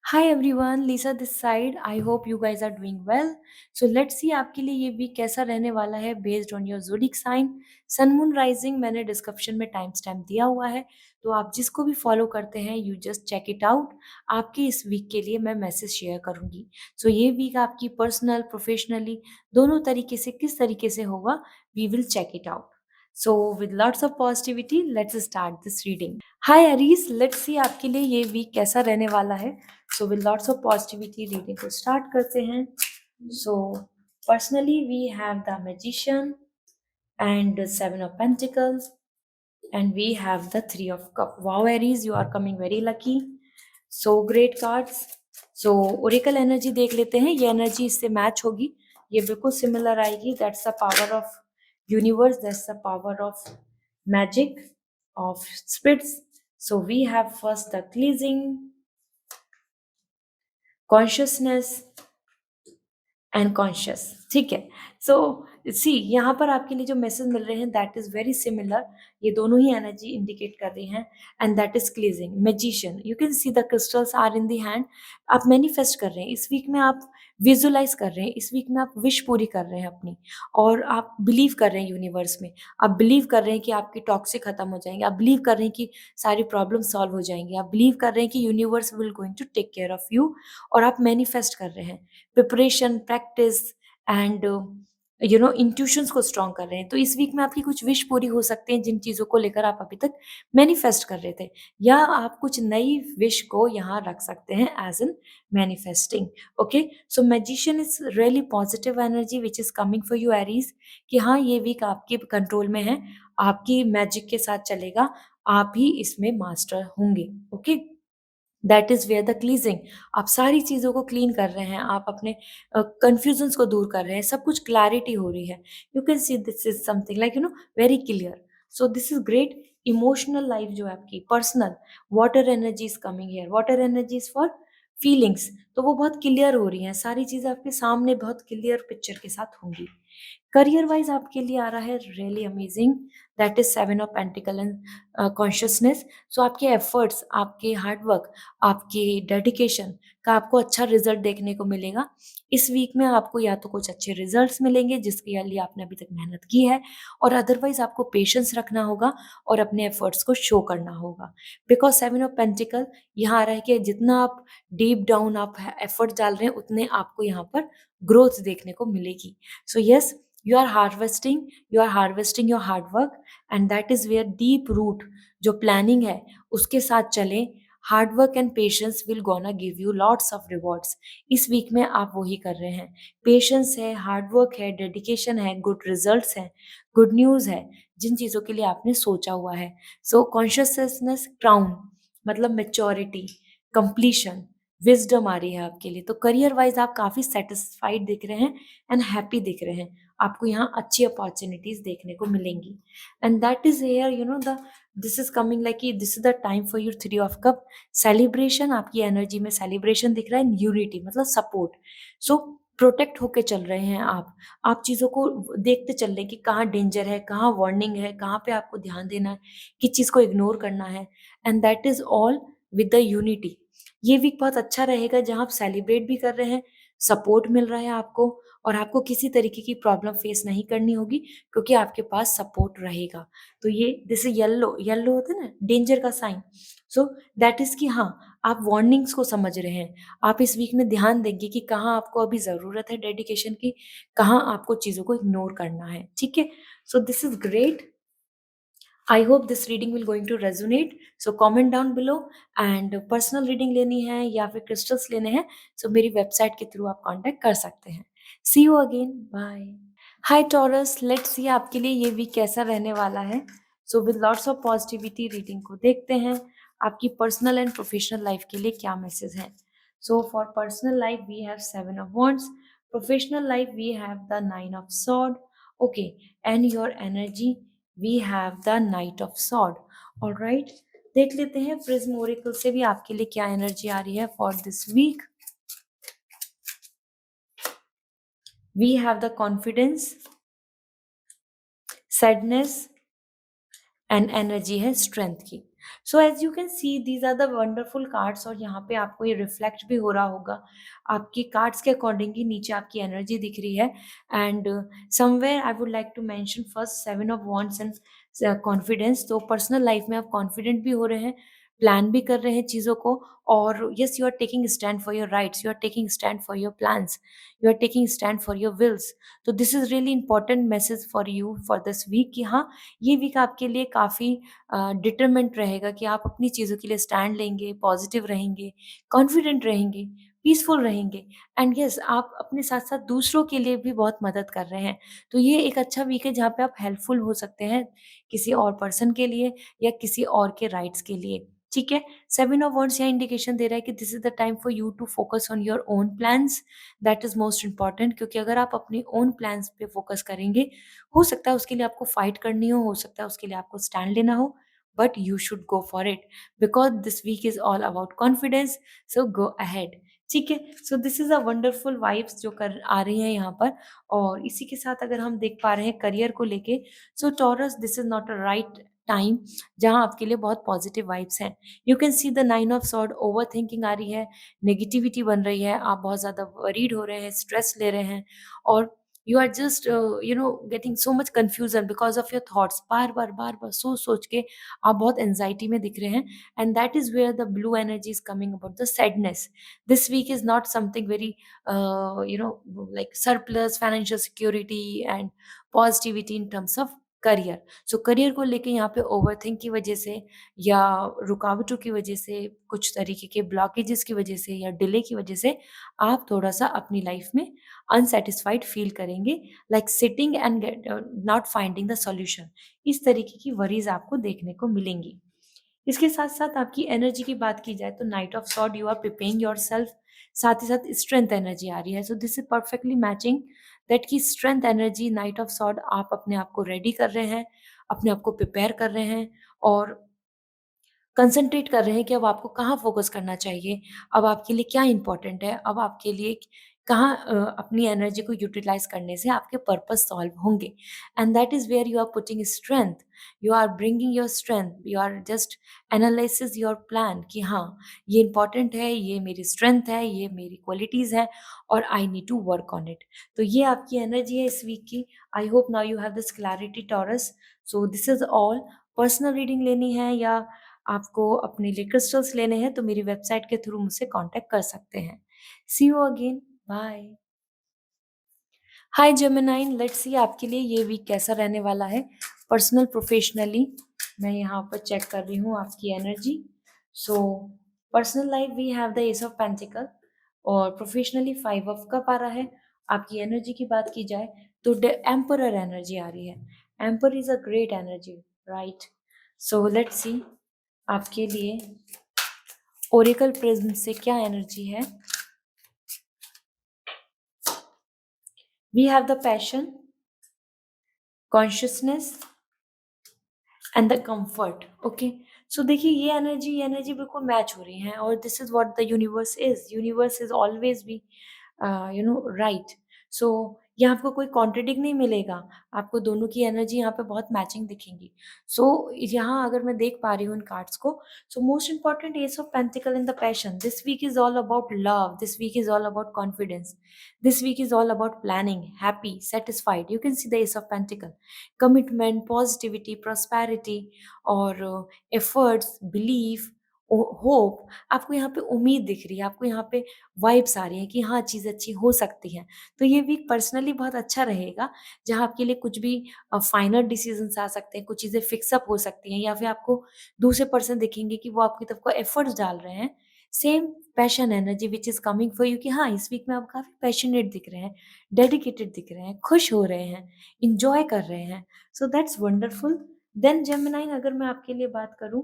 Hi everyone, Lisa this side. I hope you guys are doing well. So let's see आपके लिए ये week कैसा रहने वाला है based on your zodiac sign. Sun moon rising मैंने डिस्क्रिप्शन में टाइम स्टैम्प दिया हुआ है, तो आप जिसको भी फॉलो करते हैं you just check it out. आपके इस वीक के लिए मैं मैसेज शेयर करूंगी। सो ये वीक आपकी पर्सनल प्रोफेशनली दोनों तरीके से किस तरीके से होगा, we will check it out. So with lots of positivity let's start this reading. Hi Aries, let's see आपके लिए ये वीक कैसा रहने वाला है। So with lots of positivity reading को स्टार्ट करते हैं। So personally we have the magician and seven of pentacles and we have the three of cup. Wow Aries, you are coming very lucky. So great cards. So oracle energy देख लेते हैं, ये energy इससे match होगी, ये बिल्कुल similar आएगी। That's the power of universe, that's the power of magic of spirits. So we have first the cleansing consciousness and conscious. ठीक है। सो सी यहाँ पर आपके लिए जो मैसेज मिल रहे हैं दैट इज वेरी सिमिलर, ये दोनों ही एनर्जी इंडिकेट कर रही हैं। And that is cleansing magician, you can see the crystals are in the hand. आप मैनिफेस्ट कर रहे हैं इस वीक में, आप विजुलाइज कर रहे हैं इस वीक में, आप विश पूरी कर रहे हैं अपनी, और आप बिलीव कर रहे हैं यूनिवर्स में। आप बिलीव कर रहे हैं कि आपकी टॉक्सिक खत्म हो जाएंगे, आप बिलीव कर रहे हैं कि सारी प्रॉब्लम सॉल्व हो जाएंगी, आप बिलीव कर रहे हैं कि universe will going to take care of you, और आप मैनिफेस्ट कर रहे हैं प्रिपरेशन, प्रैक्टिस एंड इंट्यूशंस को स्ट्रॉन्ग कर रहे हैं। तो इस वीक में आपकी कुछ विश पूरी हो सकते हैं जिन चीज़ों को लेकर आप अभी तक मैनिफेस्ट कर रहे थे, या आप कुछ नई विश को यहाँ रख सकते हैं as an manifesting. Okay, so magician is really positive energy which is coming for you Aries, कि हाँ ये वीक आपके कंट्रोल में है, आपकी मैजिक के साथ चलेगा, आप ही इसमें मास्टर होंगे। Okay, that is where the cleansing. आप सारी चीज़ों को क्लीन कर रहे हैं, आप अपने कन्फ्यूजन्स को दूर कर रहे हैं, सब कुछ क्लैरिटी हो रही है। You can see this is something like very clear. So this is great. Emotional life जो है आपकी personal, water energy is coming here, water energy is for feelings, तो वो बहुत क्लियर हो रही हैं, सारी चीज़ें आपके सामने बहुत क्लियर पिक्चर के साथ होंगी। करियर वाइज आपके लिए आ रहा है really amazing, that is seven of pentacle and consciousness. So आपके एफर्ट्स, आपके हार्डवर्क, आपके डेडिकेशन का आपको अच्छा रिजल्ट देखने को मिलेगा। इस वीक में आपको या तो कुछ अच्छे रिजल्ट्स मिलेंगे जिसके लिए आपने अभी तक मेहनत की है, और अदरवाइज आपको पेशेंस रखना होगा और अपने एफर्ट्स को शो करना होगा। बिकॉज सेवन ऑफ पेंटिकल यहाँ आ रहा है कि जितना आप डीप डाउन आप एफर्ट डाल रहे हैं उतने आपको यहाँ पर ग्रोथ देखने को मिलेगी। So yes, you are harvesting your hard work, and that is where deep root जो प्लानिंग है उसके साथ चले। Hard work and patience will gonna give you lots of rewards. इस वीक में आप वही कर रहे हैं, पेशेंस है, हार्ड वर्क है, डेडिकेशन है, गुड रिजल्ट्स है, गुड न्यूज़ है, जिन चीज़ों के लिए आपने सोचा हुआ है। सो कॉन्शियसनेस क्राउन मतलब मेच्योरिटी, कंप्लीशन, विजडम आ रही है आपके लिए। तो करियर वाइज आप काफ़ी सेटिस्फाइड दिख रहे हैं एंड हैप्पी दिख रहे हैं, आपको यहाँ अच्छी अपॉर्चुनिटीज देखने को मिलेंगी। And that is here the this is coming like this is the time for your three of cup. Celebration, आपकी एनर्जी में सेलिब्रेशन दिख रहा है, यूनिटी मतलब सपोर्ट। सो प्रोटेक्ट होके चल रहे हैं आप चीज़ों को देखते चल रहे हैं कि कहाँ डेंजर है, कहाँ वार्निंग है, कहाँ पे आपको ध्यान देना है, किस चीज़ को इग्नोर करना है। And that is all with the unity. ये वीक बहुत अच्छा रहेगा जहाँ आप सेलिब्रेट भी कर रहे हैं, सपोर्ट मिल रहा है आपको, और आपको किसी तरीके की प्रॉब्लम फेस नहीं करनी होगी क्योंकि आपके पास सपोर्ट रहेगा। तो ये जैसे येलो येलो होता है ना, डेंजर का साइन। सो दैट इज कि हाँ, आप वार्निंग्स को समझ रहे हैं, आप इस वीक में ध्यान देंगे कि कहाँ आपको अभी ज़रूरत है डेडिकेशन की, कहाँ आपको चीज़ों को इग्नोर करना है। ठीक है, so this is great. I hope this reading will going to resonate. So comment down below, and personal reading लेनी है या फिर क्रिस्टल्स लेने हैं, सो मेरी वेबसाइट के थ्रू आप कांटेक्ट कर सकते हैं। See you again, bye. Hi Taurus, let's see आपके लिए ये वीक कैसा रहने वाला है। So with lots of positivity reading को देखते हैं, आपकी पर्सनल एंड प्रोफेशनल लाइफ के लिए क्या मैसेज है। So for personal life we have seven of wands, professional life we have the nine of sword, okay, and your energy we have the knight of sword। Alright, देख लेते हैं prism Oracle से भी आपके लिए क्या energy आ रही है for this week. We have the confidence, sadness, and energy है स्ट्रेंथ की। So as you can see these are the wonderful cards, और यहाँ पे आपको ये रिफ्लेक्ट भी हो रहा होगा आपकी कार्ड्स के अकॉर्डिंग ही नीचे आपकी एनर्जी दिख रही है। And somewhere I would like to mention first 7 of wands and confidence. तो पर्सनल लाइफ में आप कॉन्फिडेंट भी हो रहे हैं, प्लान भी कर रहे हैं चीज़ों को, और yes you are taking stand for your rights, you are taking stand for your plans, you are taking stand for your wills. तो this is really important message for you for this week कि हाँ, ये week आपके लिए काफ़ी determent रहेगा कि आप अपनी चीज़ों के लिए स्टैंड लेंगे, पॉजिटिव रहेंगे, कॉन्फिडेंट रहेंगे, पीसफुल रहेंगे, एंड यस आप अपने साथ-साथ दूसरों के लिए भी बहुत मदद कर रहे हैं। तो ये एक अच्छा वीक है जहाँ पे आप हेल्पफुल हो सकते हैं किसी और पर्सन के लिए या किसी और के राइट्स के लिए, ठीक है? 7 ऑफ वांड्स यहाँ इंडिकेशन दे रहा है कि this is the time for you to focus on your own plans, that is most important, क्योंकि अगर आप अपने ओन प्लान्स पे फोकस करेंगे, हो सकता है उसके लिए आपको फाइट करनी हो सकता है उसके लिए आपको स्टैंड लेना हो, but you should go for it because this week is all about confidence, so go ahead, ठीक है? So this is a wonderful vibes जो कर आ रही हैं यहाँ पर। और इसी के साथ अगर हम देख पा रहे हैं करियर को लेके, so Taurus this is not a right time जहाँ आपके लिए बहुत पॉजिटिव वाइब्स हैं। You can see the 9 of sword, overthinking आ रही है, नेगेटिविटी बन रही है, आप बहुत ज़्यादा वरीड हो रहे हैं, स्ट्रेस ले रहे हैं, और you are just getting so much confusion because of your thoughts, बार बार सोच सोच के आप बहुत एंजाइटी में दिख रहे हैं, and that is where the blue energy is coming about the sadness. This week is not something very like surplus financial security and positivity in terms of career. So career को लेके यहाँ पे overthink की वजह से या रुकावटों की वजह से, कुछ तरीके के ब्लॉकेजेस की वजह से या डिले की वजह से आप थोड़ा सा अपनी लाइफ में अनसैटिस्फाइड फील करेंगे, like sitting and not finding the solution. इस तरीके की वरीज आपको देखने को मिलेंगी। इसके साथ साथ आपकी एनर्जी की बात की जाए तो knight of sword, you are preparing yourself, साथ ही साथ स्ट्रेंथ एनर्जी आ रही है। So this is perfectly matching that की strength energy, knight of sword, आप अपने आप को रेडी कर रहे हैं, अपने आप को प्रिपेयर कर रहे हैं, और कंसंट्रेट कर रहे हैं कि अब आपको कहाँ फ़ोकस करना चाहिए, अब आपके लिए क्या इम्पोर्टेंट है, अब आपके लिए कहाँ अपनी एनर्जी को यूटिलाइज़ करने से आपके पर्पस सॉल्व होंगे, and that is where you are putting strength, you are bringing your strength, you are just analysis your plan कि हाँ, ये इम्पोर्टेंट है, ये मेरी स्ट्रेंथ है, ये मेरी क्वालिटीज़ हैं, और I need to work on it. तो ये आपकी एनर्जी है इस वीक की। I hope now you have this clarity Taurus. So this is all. Personal reading लेनी है या आपको अपने लिए क्रिस्टल्स लेने हैं तो मेरी वेबसाइट के थ्रू मुझसे कॉन्टैक्ट कर सकते हैं। See you again, bye. Hi Gemini, let's see आपके लिए ये वीक कैसा रहने वाला है पर्सनल प्रोफेशनली। मैं यहाँ पर चेक कर रही हूँ आपकी energy. So personal life we have the ace of pentacle, और प्रोफेशनली 5 ऑफ कप आ रहा है। आपकी एनर्जी की बात की जाए तो द एम्परर एनर्जी आ रही है। Emperor is a great energy, right? So let's see आपके लिए ओरेकल प्रिज्म से क्या एनर्जी है। We have the passion, consciousness and the comfort. Okay, so देखिए ये एनर्जी बिल्कुल मैच हो रही है, और this is what the universe is always be right. So यहाँ आपको कोई कॉन्ट्रडिक्ट नहीं मिलेगा, आपको दोनों की एनर्जी यहाँ पे बहुत मैचिंग दिखेंगी। सो यहाँ अगर मैं देख पा रही हूँ इन कार्ड्स को, so most important ace of pentacle in the passion, this week is all about love, this week is all about confidence, this week is all about planning, happy, satisfied, you can see the ace of pentacle, commitment, positivity, prosperity, और efforts, belief, hope. आपको यहाँ पे उम्मीद दिख रही है, आपको यहाँ पे वाइब्स आ रही हैं कि हाँ, चीज़ अच्छी हो सकती है। तो ये वीक पर्सनली बहुत अच्छा रहेगा, जहाँ आपके लिए कुछ भी फाइनल डिसीजंस आ सकते हैं, कुछ चीज़ें फिक्स अप हो सकती हैं, या फिर आपको दूसरे पर्सन दिखेंगे कि वो आपकी तरफ को एफर्ट्स डाल रहे हैं। Same passion energy which is coming for you कि हाँ, इस वीक में आप काफ़ी पैशनेट दिख रहे हैं, डेडिकेटेड दिख रहे हैं, खुश हो रहे हैं, एन्जॉय कर रहे हैं। So that's wonderful. Then Gemini, अगर मैं आपके लिए बात करूँ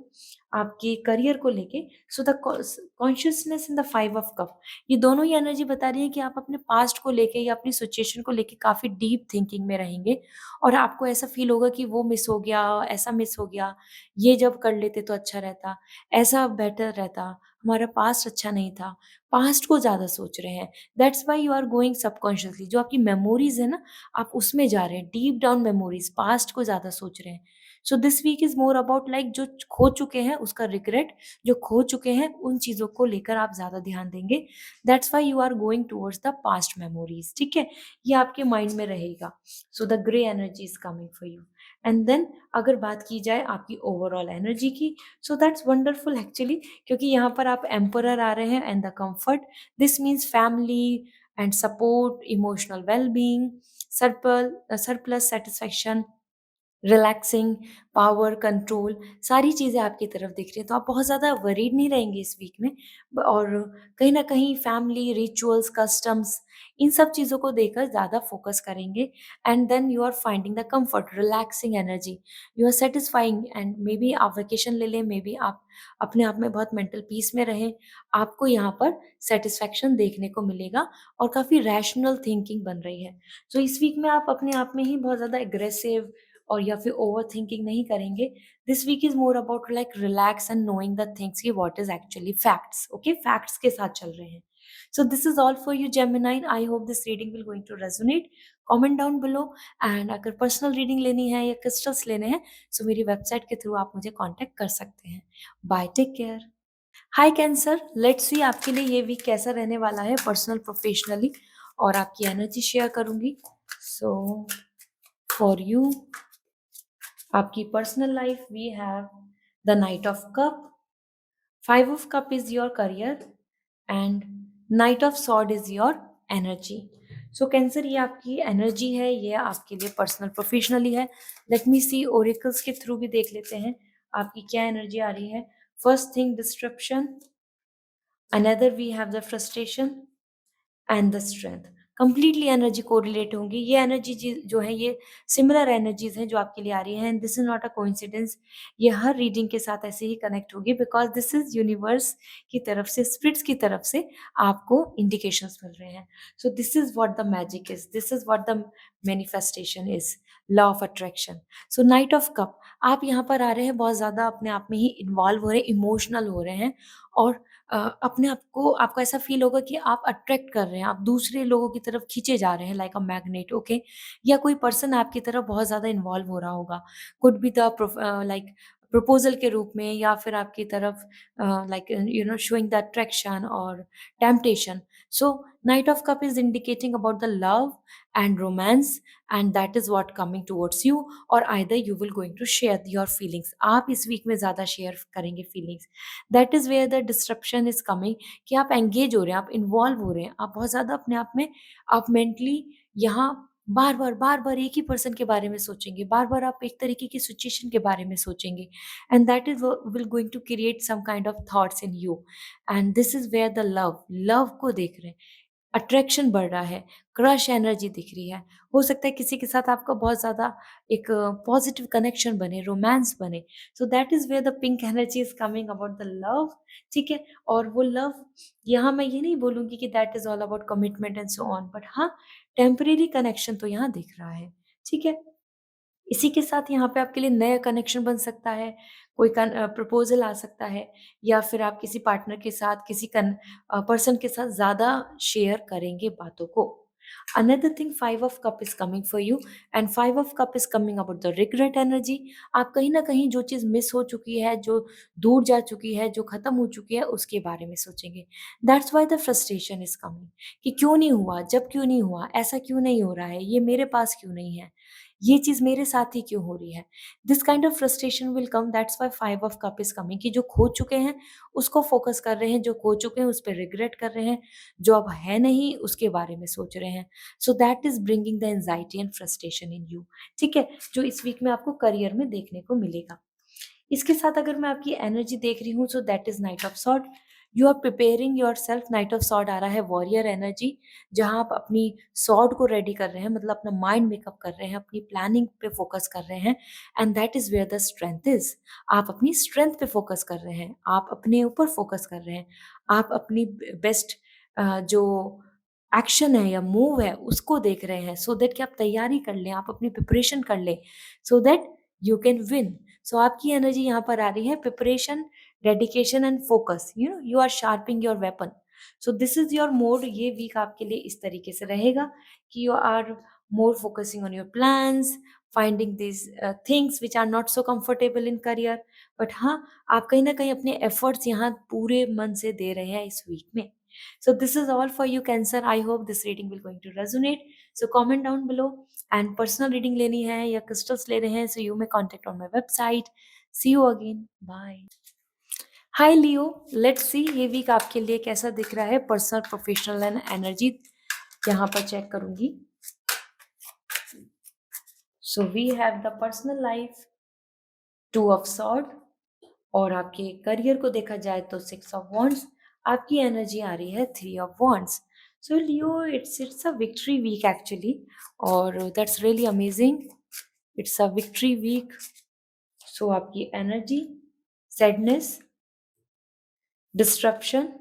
आपके करियर को लेके, so the consciousness in the 5 of cup, ये दोनों ही एनर्जी बता रही है कि आप अपने पास्ट को लेके या अपनी सिचुएशन को लेके काफ़ी डीप थिंकिंग में रहेंगे, और आपको ऐसा फील होगा कि वो मिस हो गया, ऐसा मिस हो गया, ये जब कर लेते तो अच्छा रहता, ऐसा बेटर रहता, हमारा पास्ट अच्छा नहीं था, पास्ट को ज़्यादा सोच रहे हैं। That's why you are going subconsciously, जो आपकी मेमोरीज है ना, आप उसमें जा रहे हैं, डीप डाउन मेमोरीज, पास्ट को ज़्यादा सोच रहे हैं। So this week is more about like जो खो चुके हैं उसका रिग्रेट, जो खो चुके हैं उन चीज़ों को लेकर आप ज़्यादा ध्यान देंगे। That's why you are going towards the past memories, ठीक है? ये आपके माइंड में रहेगा। So the grey energy is coming for you. And then अगर बात की जाए आपकी ओवरऑल एनर्जी की, सो दैट्स वंडरफुल एक्चुअली, क्योंकि यहाँ पर आप एम्परर आ रहे हैं and the comfort. This means family and support, emotional well-being, surplus satisfaction, relaxing, power, control, सारी चीज़ें आपकी तरफ दिख रही हैं, तो आप बहुत ज़्यादा वरीड नहीं रहेंगे इस वीक में। और कहीं न कहीं फैमिली, रिचुअल्स, कस्टम्स, इन सब चीज़ों को देकर ज़्यादा फ़ोकस करेंगे। And then you are finding the comfort, relaxing energy, you are satisfying. And maybe आप वेकेशन ले लें, मे बी आप अपने आप में बहुत मेंटल पीस में रहें। आपको यहाँ पर सैटिस्फैक्शन देखने को मिलेगा और काफ़ी रैशनल थिंकिंग बन रही है। सो इस वीक में आप अपने आप में ही बहुत ज़्यादा एग्रेसिव और या फिर ओवरथिंकिंग नहीं करेंगे। This week is more about like relax and knowing the things कि what is actually facts, okay? Facts के साथ चल रहे हैं। So this is all for you Gemini. I hope this reading will going to resonate. Comment down below and अगर personal reading लेनी है या क्रिस्टल्स लेने हैं, सो मेरी वेबसाइट के थ्रू आप मुझे कांटेक्ट कर सकते हैं। Bye, take care. Hi Cancer, let's see आपके लिए ये वीक कैसा रहने वाला है पर्सनल, प्रोफेशनली, और आपकी एनर्जी शेयर करूंगी। सो फॉर यू, आपकी personal life, we have the knight of cup, 5 of cup is your career and Knight of sword is your energy. So cancer, ये आपकी एनर्जी है, ये आपके लिए पर्सनल, प्रोफेशनली है। लेट मी सी, oracles के through भी देख लेते हैं आपकी क्या एनर्जी आ रही है। First thing disruption, another we have the frustration and the strength. Completely energy correlate होंगी। ये एनर्जी जो है ये सिमिलर एनर्जीज हैं जो आपके लिए आ रही हैं, and this is not a coincidence. ये हर रीडिंग के साथ ऐसे ही कनेक्ट होगी बिकॉज दिस इज यूनिवर्स की तरफ से, स्पिरिट्स की तरफ से आपको इंडिकेशंस मिल रहे हैं। So this is what the magic is, this is what the manifestation is, law of attraction. So knight of cup, आप यहाँ पर आ रहे हैं बहुत ज़्यादा अपने आप में ही इन्वॉल्व हो रहे हैं, इमोशनल हो रहे हैं, और अपने आप को, आपको ऐसा फ़ील होगा कि आप अट्रैक्ट कर रहे हैं, आप दूसरे लोगों की तरफ खींचे जा रहे हैं लाइक अ मैग्नेट, ओके? या कोई पर्सन आपकी तरफ बहुत ज़्यादा इन्वॉल्व हो रहा होगा। Could be the like proposal के रूप में, या फिर आपकी तरफ like you know showing the attraction और temptation. So knight of cup is indicating about the love and romance, and that is what coming towards you, और either you will going to share your feelings. आप इस week में ज़्यादा share करेंगे feelings. That is where the disruption is coming, कि आप engage हो रहे हैं, आप इन्वॉल्व हो रहे हैं, आप बहुत ज़्यादा अपने आप में, आप मेंटली यहाँ बार-बार एक ही पर्सन के बारे में सोचेंगे, बार-बार आप एक तरीके की सिचुएशन के बारे में सोचेंगे, and that is will going to create some kind of thoughts in you, and this is where the love को देख रहे हैं, अट्रैक्शन बढ़ रहा है, क्रश एनर्जी दिख रही है। हो सकता है किसी के साथ आपका बहुत ज़्यादा एक पॉज़िटिव कनेक्शन बने, रोमांस बने। So that is where the pink energy is coming about the love, ठीक है? और वो लव, यहाँ मैं ये नहीं बोलूँगी कि that is all about commitment and so on, but हाँ, टेम्परेरी कनेक्शन तो यहाँ दिख रहा है, ठीक है? इसी के साथ यहाँ पे आपके लिए नया कनेक्शन बन सकता है, कोई प्रपोज़ल आ सकता है, या फिर आप किसी पार्टनर के साथ, किसी पर्सन के साथ ज़्यादा शेयर करेंगे बातों को। Another thing, 5 of cup is coming for you, and 5 of cup is coming about the regret energy. आप कहीं न कहीं जो चीज़ मिस हो चुकी है, जो दूर जा चुकी है, जो खत्म हो चुकी है, उसके बारे में सोचेंगे। That's why the frustration is coming, कि क्यों नहीं हुआ, जब क्यों नहीं हुआ, ऐसा क्यों नहीं हो रहा है, ये मेरे पास क्यों नहीं है? ये चीज़ मेरे साथ ही क्यों हो रही है? This kind of frustration will come, that's why 5 of cup is coming, कि जो खो चुके हैं, उसको फ़ोकस कर रहे हैं, जो खो चुके हैं, उस पे रिग्रेट कर रहे हैं, जो अब है नहीं, उसके बारे में सोच रहे हैं। सो that is bringing the anxiety and frustration in you, ठीक है? जो इस वीक में आपको करियर में देखने को मिलेगा। इसके साथ अगर मैं आपकी एनर्जी देख रही हूँ, so that is knight of sword. You are preparing yourself, knight of sword आ रहा है वॉरियर एनर्जी, जहाँ आप अपनी सॉर्ड को रेडी कर रहे हैं, मतलब अपना माइंड मेकअप कर रहे हैं, अपनी प्लानिंग पे फोकस कर रहे हैं, and that is where the strength is. आप अपनी स्ट्रेंथ पे फोकस कर रहे हैं, आप अपने ऊपर फोकस कर रहे हैं, आप अपनी बेस्ट जो एक्शन है या मूव है उसको देख रहे हैं, सो दैट कि आप तैयारी कर लें, आप अपनी प्रिपरेशन कर लें, so that you can win. So आपकी एनर्जी यहाँ पर आ रही है preparation, dedication and focus, you know you are sharping your weapon. So this is your mode. ये वीक आपके लिए इस तरीके से रहेगा कि you are more focusing on your plans, finding this things which are not so comfortable in career, but हाँ, आप कहीं ना कहीं अपने एफर्ट्स यहाँ पूरे मन से दे रहे हैं इस वीक में. So this is all for you, Cancer. I hope this reading will going to resonate. So comment down below. And personal reading लेनी है या crystals ले रहे हैं, so you may contact on my website. See you again. Bye. Hi Leo. Let's see ये week आपके लिए कैसा दिख रहा है. पर्सनल, प्रोफेशनल एंड एनर्जी यहाँ पर चेक करूंगी. So we have the personal life, 2 of Swords. और आपके करियर को देखा जाए तो 6 of Wands. आपकी एनर्जी आ रही है 3 of Wands. So Leo, it's a victory week actually, और that's really amazing. It's a victory week. So आपकी energy, sadness, disruption,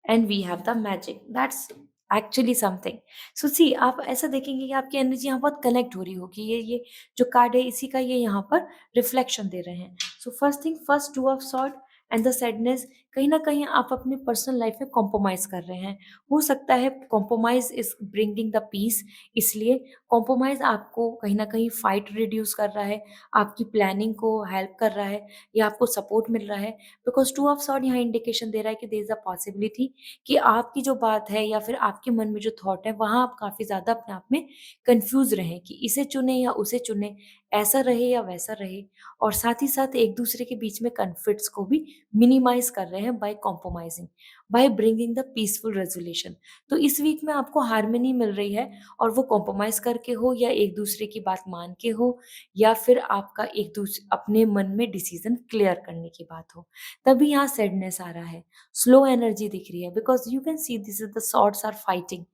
and we have the magic. That's actually something. So see, आप ऐसा देखेंगे कि आपकी एनर्जी यहाँ बहुत connect हो रही होगी. ये जो कार्ड है इसी का ये यहाँ पर रिफ्लेक्शन दे रहे हैं. So first thing first, 2 of sword and the sadness. कहीं ना कहीं आप अपने पर्सनल लाइफ में कॉम्प्रोमाइज कर रहे हैं. हो सकता है compromise is bringing the peace, इसलिए कॉम्प्रोमाइज आपको कहीं ना कहीं फाइट रिड्यूस कर रहा है, आपकी प्लानिंग को हेल्प कर रहा है या आपको सपोर्ट मिल रहा है. बिकॉज 2 ऑफ सॉर्ड यहाँ इंडिकेशन दे रहा है कि देयर इज अ पॉसिबिलिटी कि आपकी जो बात है या फिर आपके मन में जो थॉट है वहाँ आप काफ़ी ज़्यादा अपने आप में कंफ्यूज रहें कि इसे चुने या उसे चुने, ऐसा रहे या वैसा रहे. और साथ ही साथ एक दूसरे के बीच में कन्फ्लिक्ट्स को भी मिनिमाइज कर रहे हैं by compromising, by bringing the peaceful resolution. तो इस वीक में आपको हार्मनी मिल रही है, और वो कॉम्प्रोमाइज करके हो या एक दूसरे की बात मान के हो या फिर आपका एक दूसरे अपने मन में डिसीजन क्लियर करने की बात हो, तभी यहाँ सैडनेस आ रहा है. स्लो एनर्जी दिख रही है because you can see this is the swords are fighting.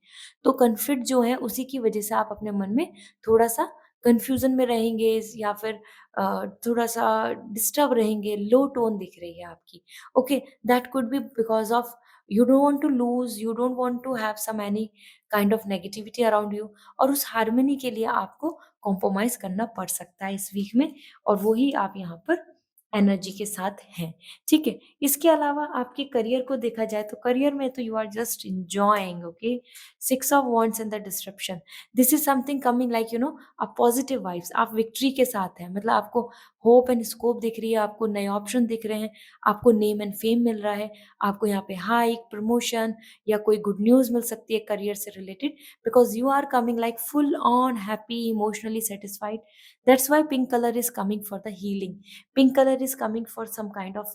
तो कन्फ्लिक्ट जो है उसी की वजह से आप अपने मन में थोड़ा सा कंफ्यूजन में रहेंगे या फिर थोड़ा सा डिस्टर्ब रहेंगे. लो टोन दिख रही है आपकी. Okay, that could be because of you don't want to lose, you don't want to have some any kind of negativity around you, और उस हार्मनी के लिए आपको कॉम्प्रोमाइज करना पड़ सकता है इस वीक में, और वही आप यहाँ पर एनर्जी के साथ हैं. ठीक है. इसके अलावा आपके करियर को देखा जाए तो करियर में तो you are just enjoying. Okay, 6 of wands in the disruption. This is something coming like you know a positive vibes. आप विक्ट्री के साथ हैं, मतलब आपको होप एंड स्कोप दिख रही है, आपको नए ऑप्शन दिख रहे हैं, आपको नेम एंड फेम मिल रहा है, आपको यहाँ पे हाइक, प्रमोशन या कोई गुड न्यूज़ मिल सकती है करियर से related, because you are coming like full on happy, emotionally satisfied. That's why pink colour is coming for the healing. Pink color is coming for some kind of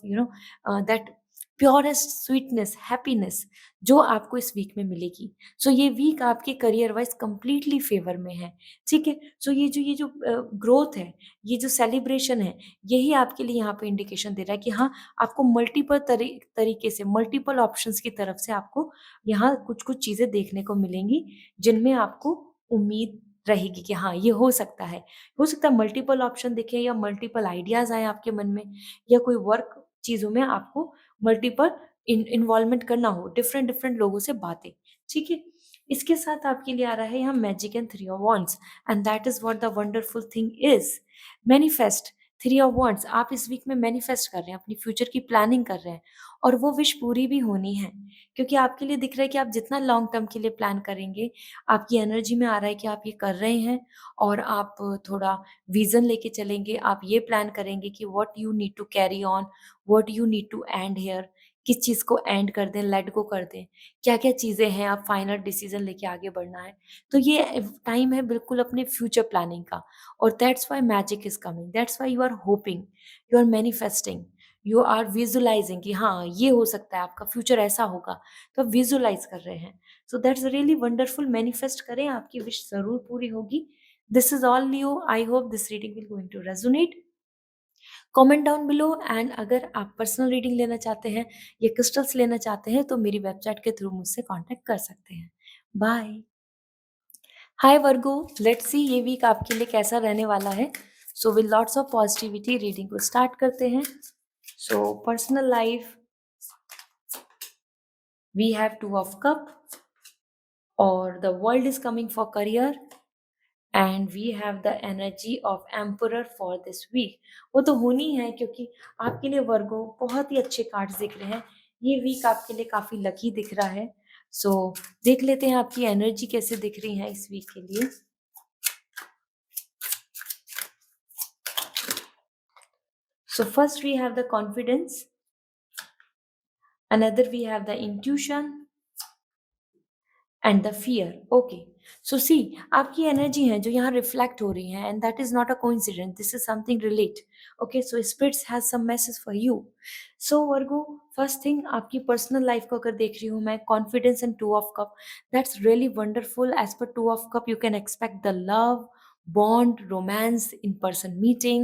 that purest sweetness, happiness जो आपको इस week में मिलेगी. सो ये week आपके career wise completely favour में है. ठीक है. सो ये जो ग्रोथ है, ये जो सेलिब्रेशन है, यही आपके लिए यहाँ पे इंडिकेशन दे रहा है कि हाँ, आपको मल्टीपल तरीके से, मल्टीपल ऑप्शंस की तरफ से आपको यहाँ कुछ कुछ चीज़ें देखने को मिलेंगी जिनमें आपको उम्मीद रहेगी कि हाँ, ये हो सकता है. हो सकता है मल्टीपल ऑप्शन दिखे या मल्टीपल आइडियाज आए आपके मन में, या कोई वर्क चीज़ों में आपको मल्टीपल इन्वॉल्वमेंट करना हो, डिफरेंट डिफरेंट लोगों से बातें. ठीक है. इसके साथ आपके लिए आ रहा है यहाँ magic and 3 of wands, and that is what the wonderful thing is manifest. 3 of wands, आप इस वीक में मैनिफेस्ट कर रहे हैं, अपनी फ्यूचर की प्लानिंग कर रहे हैं, और वो विश पूरी भी होनी है, क्योंकि आपके लिए दिख रहा है कि आप जितना लॉन्ग टर्म के लिए प्लान करेंगे, आपकी एनर्जी में आ रहा है कि आप ये कर रहे हैं, और आप थोड़ा विज़न लेके चलेंगे. आप ये प्लान करेंगे कि what you need to carry on, what you need to end here, किस चीज़ को एंड कर दें, लेट गो कर दें, क्या-क्या चीज़ें हैं, आप फाइनल डिसीज़न लेके आगे बढ़ना है. तो ये टाइम है बिल्कुल अपने फ्यूचर प्लानिंग का, और that's why magic is coming, that's why you are hoping, you are manifesting, you are visualising कि हाँ, ये हो सकता है, आपका फ्यूचर ऐसा होगा, तो आप विजुअलाइज कर रहे हैं. So that's really wonderful. Manifest करें, आपकी विश ज़रूर पूरी होगी. This is all Leo. I hope this reading will going to resonate. Comment down below. And अगर आप पर्सनल रीडिंग लेना चाहते हैं या क्रिस्टल्स लेना चाहते हैं तो मेरी वेबसाइट के थ्रू मुझसे कांटेक्ट कर सकते हैं. Bye. Hi Virgo, let's see ये वीक आपके लिए कैसा रहने वाला है. So with lots of positivity reading को स्टार्ट करते हैं. So personal life, we have 2 of cup, और the world is coming for career, and we have the energy of emperor for this week. वो तो होनी है क्योंकि आपके लिए वर्गो बहुत ही अच्छे कार्ड्स दिख रहे हैं. ये वीक आपके लिए काफ़ी लकी दिख रहा है. सो देख लेते हैं आपकी एनर्जी कैसे दिख रही है इस वीक के लिए. So first we have the confidence, another we have the intuition and the fear okay so see आपकी एनर्जी है जो यहाँ रिफ्लेक्ट हो रही है and that is not a coincidence this is something relate okay so spirits has some message for you so Virgo first thing आपकी personal life को अगर देख रही हूँ मैं confidence and two of cup that's really wonderful as पर two of cup you can expect the love bond romance in person meeting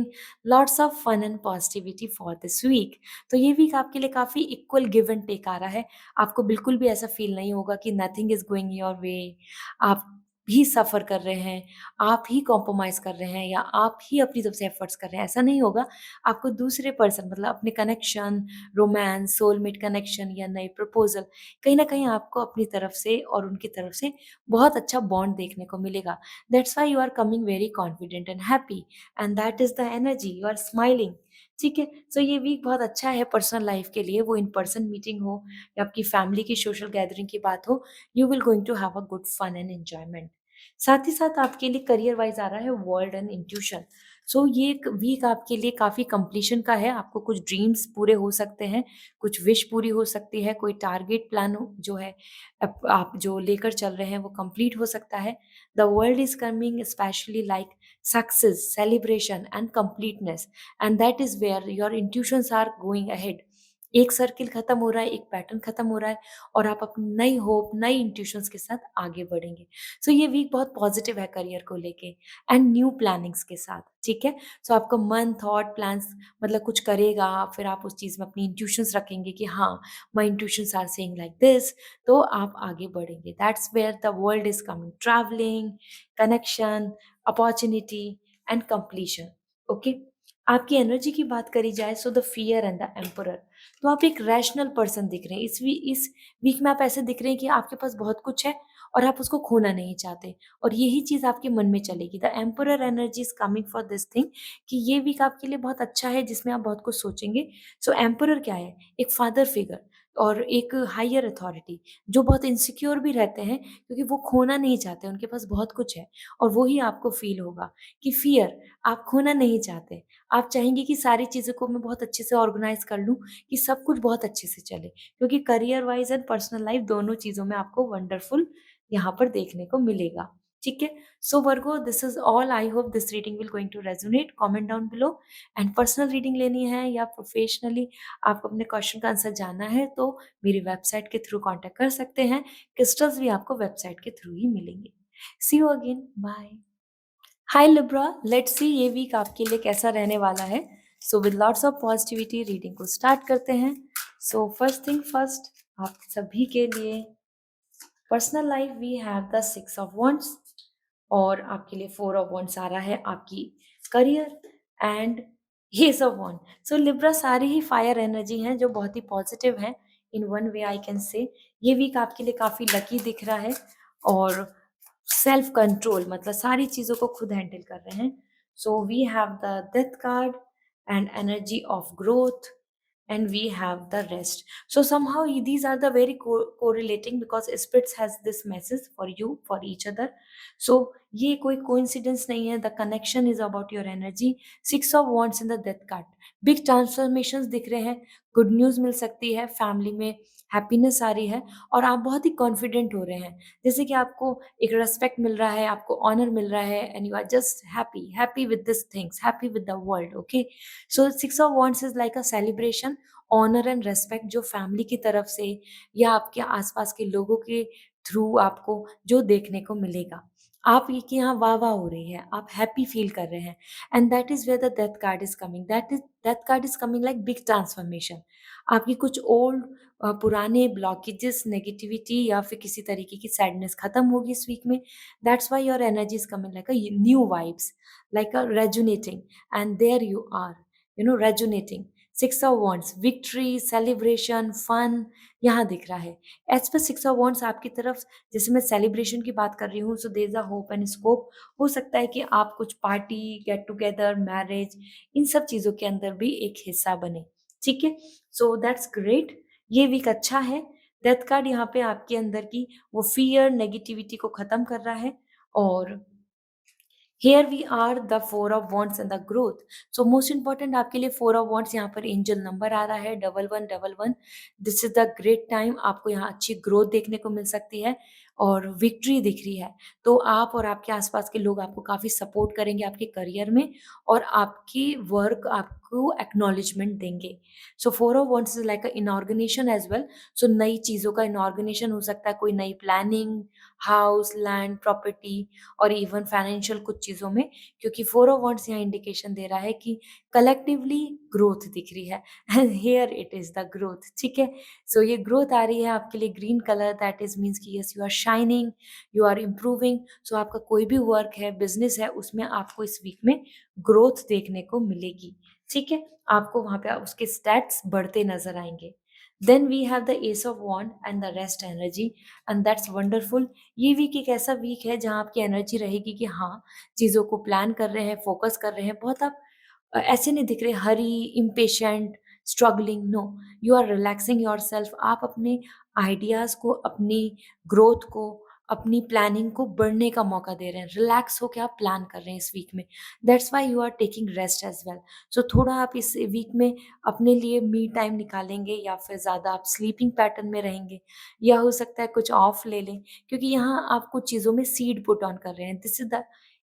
lots of fun and positivity for this week तो ये week आपके लिए काफ़ी equal give and take आ रहा है आपको बिल्कुल भी ऐसा फील नहीं होगा कि nothing is going your way, आप भी सफ़र कर रहे हैं, आप ही कॉम्प्रोमाइज़ कर रहे हैं या आप ही अपनी तरफ से एफर्ट्स कर रहे हैं, ऐसा नहीं होगा। आपको दूसरे पर्सन मतलब अपने कनेक्शन, रोमांस, सोलमेट कनेक्शन या नए प्रपोज़ल कहीं न कहीं आपको अपनी तरफ से और उनकी तरफ से बहुत अच्छा बॉन्ड देखने को मिलेगा। That's why you are coming very confident and happy and that is the energy, you are smiling. ठीक है? सो ये वीक बहुत अच्छा है पर्सनल लाइफ़ के लिए, वो इन पर्सन मीटिंग हो या आपकी फैमिली की सोशल गैदरिंग की बात हो, you will going to have a good fun and enjoyment. साथ ही साथ आपके लिए करियर वाइज़ आ रहा है वर्ल्ड एंड इंट्यूशन। सो ये एक वीक आपके लिए काफ़ी कंप्लीशन का है, आपको कुछ ड्रीम्स पूरे हो सकते हैं, कुछ विश पूरी हो सकती है, कोई टारगेट प्लान हो जो है आप जो लेकर चल रहे हैं वो कंप्लीट हो सकता है। The world is coming specially like success, celebration and completeness and that is where your intuitions are going ahead. एक सर्किल खत्म हो रहा है, एक पैटर्न खत्म हो रहा है और आप अपनी नई होप, नई इंट्यूशंस के साथ आगे बढ़ेंगे। सो ये वीक बहुत पॉजिटिव है करियर को लेके एंड न्यू प्लानिंग्स के साथ, ठीक है? सो आपका मन, थॉट, प्लान्स मतलब कुछ करेगा, फिर आप उस चीज़ में अपनी इंट्यूशंस रखेंगे कि हाँ, my intuitions are saying like this, तो आप आगे बढ़ेंगे। That's where the world is coming, travelling, connection, opportunity and completion, okay? आपकी एनर्जी की बात करी जाए so the fear and the emperor, तो आप एक रैशनल पर्सन दिख रहे हैं। इस वीक में आप ऐसे दिख रहे हैं कि आपके पास बहुत कुछ है और आप उसको खोना नहीं चाहते और यही चीज़ आपके मन में चलेगी। The emperor energy is coming for this thing कि ये वीक आपके लिए बहुत अच्छा है जिसमें आप बहुत कुछ सोचेंगे। सो एम्परर क्या है? एक फादर फिगर और एक हायर अथॉरिटी जो बहुत इनसिक्योर भी रहते हैं क्योंकि वो खोना नहीं चाहते, उनके पास बहुत कुछ है और वो ही आपको फ़ील होगा कि फ़ियर, आप खोना नहीं चाहते। आप चाहेंगे कि सारी चीज़ों को मैं बहुत अच्छे से ऑर्गनाइज़ कर लूँ कि सब कुछ बहुत अच्छे से चले क्योंकि career wise and personal life दोनों चीज़ों में आपको वंडरफुल यहाँ पर देखने को मिलेगा। ठीक है? So Virgo this is all I hope this reading will going to resonate comment down below and personal reading लेनी है या प्रोफेशनली आपको अपने क्वेश्चन का आंसर जानना है तो मेरी वेबसाइट के थ्रू कॉन्टैक्ट कर सकते हैं। क्रिस्टल्स भी आपको वेबसाइट के थ्रू ही मिलेंगे। See you again, bye. Hi Libra, let's see ये वीक आपके लिए कैसा रहने वाला है। So with lots of positivity reading को स्टार्ट करते हैं। सो फर्स्ट थिंग फर्स्ट, आप सभी के लिए personal life we have the 6 of wands और आपके लिए 4 ऑफ wands आ रहा है आपकी career and S of wands। So Libra सारी ही फायर एनर्जी हैं जो बहुत ही पॉजिटिव हैं। In one way I can से ये वीक आपके लिए काफ़ी लकी दिख रहा है और सेल्फ कंट्रोल मतलब सारी चीज़ों को खुद हैंडल कर रहे हैं। So we have the death card and energy of growth and we have the rest. So somehow these are the very correlating because spirits has this message for you for each other. So ये कोई coincidence नहीं है, the connection is about your energy. 6 of wands in the death card, big transformations दिख रहे हैं, good news मिल सकती है, family में हैप्पीनेस आ रही है और आप बहुत ही कॉन्फिडेंट हो रहे हैं जैसे कि आपको एक रेस्पेक्ट मिल रहा है, आपको ऑनर मिल रहा है and you are just happy with this things, happy with the world. Okay, so 6 of wands इज like a celebration, honour and respect जो फैमिली की तरफ से या आपके आसपास के लोगों के थ्रू आपको जो देखने को मिलेगा। आप ये कि यहाँ वाह-वाह हो रही है, आप हैप्पी फील कर रहे हैं and that is where the death card is coming, death card is coming like big transformation. आपकी कुछ ओल्ड पुराने ब्लॉकेजेस, नेगेटिविटी या फिर किसी तरीके की सैडनेस खत्म होगी इस वीक में। That's why your energy is coming like a new vibes, like a resonating and there you are, resonating. 6 of wands, victory, celebration, fun यहाँ दिख रहा है। एज़ पर 6 ऑफ wands आपकी तरफ जैसे मैं सेलिब्रेशन की बात कर रही हूँ, so there is a hope and scope. हो सकता है कि आप कुछ पार्टी, गेट टुगेदर, मैरिज इन सब चीज़ों के अंदर भी एक हिस्सा बने। ठीक है? सो दैट्स ग्रेट, ये वीक अच्छा है। डेथ कार्ड यहाँ पे आपके अंदर की वो फ़ियर, नेगेटिविटी को ख़त्म कर रहा है और here we are the 4 of wands and the growth. So most important आपके लिए 4 ऑफ वांड्स, यहाँ पर एंजल नंबर आ रहा है 1111। This is the great time, आपको यहाँ अच्छी ग्रोथ देखने को मिल सकती है और विक्ट्री दिख रही है। तो आप और आपके आसपास के लोग आपको काफ़ी सपोर्ट करेंगे आपके करियर में और आपकी वर्क आपको एक्नॉलेजमेंट देंगे। So 4 of wands is like a in organisation as well. So नई चीज़ों का इनऑर्गेनाइजेशन हो सकता है, कोई नई प्लानिंग, हाउस, लैंड, प्रॉपर्टी और इवन फाइनेंशियल कुछ चीज़ों में, क्योंकि 4 ऑफ वांड्स यहाँ इंडिकेशन दे रहा है कि कलेक्टिवली ग्रोथ दिख रही है and here it is the growth, ठीक है? सो ये ग्रोथ आ रही है आपके लिए green colour, that is means कि yes you are shining, you are improving. So आपका कोई भी वर्क है, बिज़नेस है, उसमें आपको इस वीक में ग्रोथ देखने को मिलेगी, ठीक है? आपको वहाँ पे उसके स्टैट्स बढ़ते नज़र आएँगे। Then we have the ace of wand and the rest energy and that's wonderful. ये वीक एक ऐसा वीक है जहाँ आपकी एनर्जी रहेगी कि हाँ, चीज़ों को प्लान कर रहे हैं, फोकस कर रहे हैं। बहुत आप ऐसे नहीं दिख रहे hurry, impatient, struggling, no, you are relaxing yourself. आप अपने आइडियाज़ को, अपनी ग्रोथ को, अपनी प्लानिंग को बढ़ने का मौका दे रहे हैं। रिलैक्स होके आप प्लान कर रहे हैं इस वीक में। That's why you are taking rest as well. So थोड़ा आप इस वीक में अपने लिए मी टाइम निकालेंगे या फिर ज़्यादा आप स्लीपिंग पैटर्न में रहेंगे या हो सकता है कुछ ऑफ ले लें, क्योंकि यहाँ आप कुछ चीज़ों में सीड पुट ऑन कर रहे हैं। This is the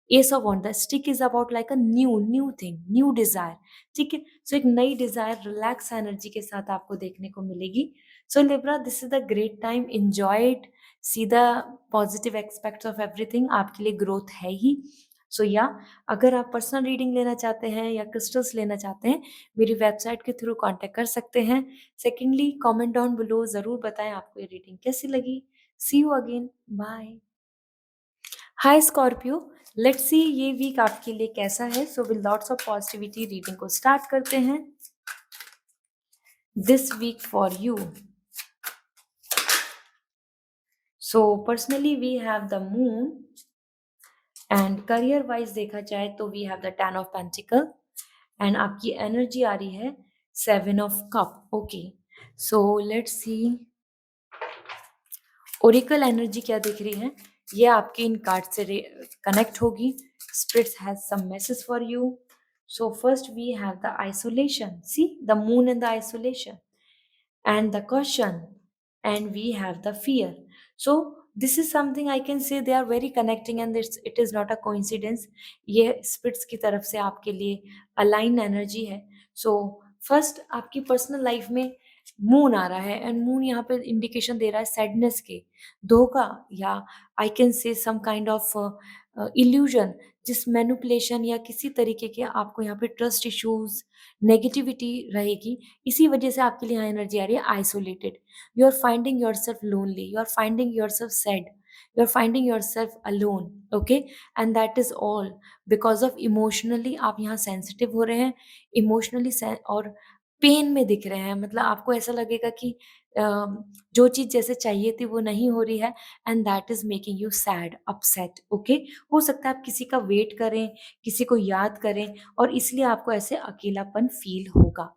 ace of wand. The stick is about like a new thing, new desire, ठीक है? सो एक नई डिज़ायर रिलैक्स एनर्जी के साथ आपको देखने को मिलेगी। So Libra, this is the great time, enjoy it, see the positive aspects of everything. आपके लिए ग्रोथ है ही। सो या अगर आप पर्सनल रीडिंग लेना चाहते हैं या क्रिस्टल्स लेना चाहते हैं, मेरी वेबसाइट के थ्रू कॉन्टैक्ट कर सकते हैं। सेकेंडली, कमेंट डाउन बिलो ज़रूर बताएँ आपको ये रीडिंग कैसी लगी। See you again, bye. Hi Scorpio, let's see ये वीक आपके लिए कैसा है। So with lots of positivity reading को स्टार्ट करते हैं। This week for you, so personally we have the moon and career wise देखा जाए तो we have the 10 of pentacle and आपकी एनर्जी आ रही है 7 of cup. Okay, so let's see oracle energy क्या दिख रही है, ये आपके इन कार्ड से कनेक्ट होगी। Spirits has some message for you. So first we have the isolation, see the moon and the isolation and the caution, and we have the fear. So this is something I can say they are very connecting and it is not a coincidence. ये spirits की तरफ से आपके लिए align energy है। So first आपकी personal life में moon आ रहा है एंड मून यहाँ पे इंडिकेशन दे रहा है सैडनेस के, धोखा, या I can say some kind of illusion, जिस मैनिपुलेशन या किसी तरीके के आपको यहाँ पे ट्रस्ट इश्यूज, नेगेटिविटी रहेगी। इसी वजह से आपके लिए यहाँ एनर्जी आ रही है isolated. You are finding yourself lonely, you are finding yourself sad, you are finding yourself alone, okay? And that is all because of emotionally आप यहाँ सेंसिटिव हो रहे हैं, इमोशनली और पेन में दिख रहे हैं। मतलब आपको ऐसा लगेगा कि जो चीज़ जैसे चाहिए थी वो नहीं हो रही है and that is making you sad, upset, okay? हो सकता है आप किसी का वेट करें, किसी को याद करें और इसलिए आपको ऐसे अकेलापन फील होगा।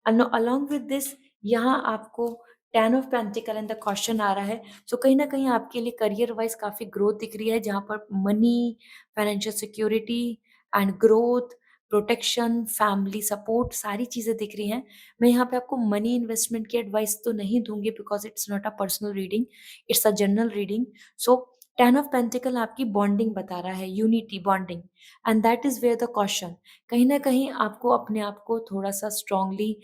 अलॉन्ग विद दिस यहाँ आपको 10 of pentacle and the question आ रहा है। सो कहीं न कहीं आपके लिए करियर वाइज़ काफ़ी ग्रोथ दिख रही है, जहाँ पर money, financial security and growth, protection, family support सारी चीज़ें दिख रही हैं। मैं यहाँ पे आपको मनी इन्वेस्टमेंट की एडवाइस तो नहीं दूँगी because it's not a personal reading, it's a general reading. So 10 of pentacle आपकी बॉन्डिंग बता रहा है, unity, bonding, and that is where the question. कहीं न कहीं आपको अपने आप को थोड़ा-सा स्ट्रॉन्गली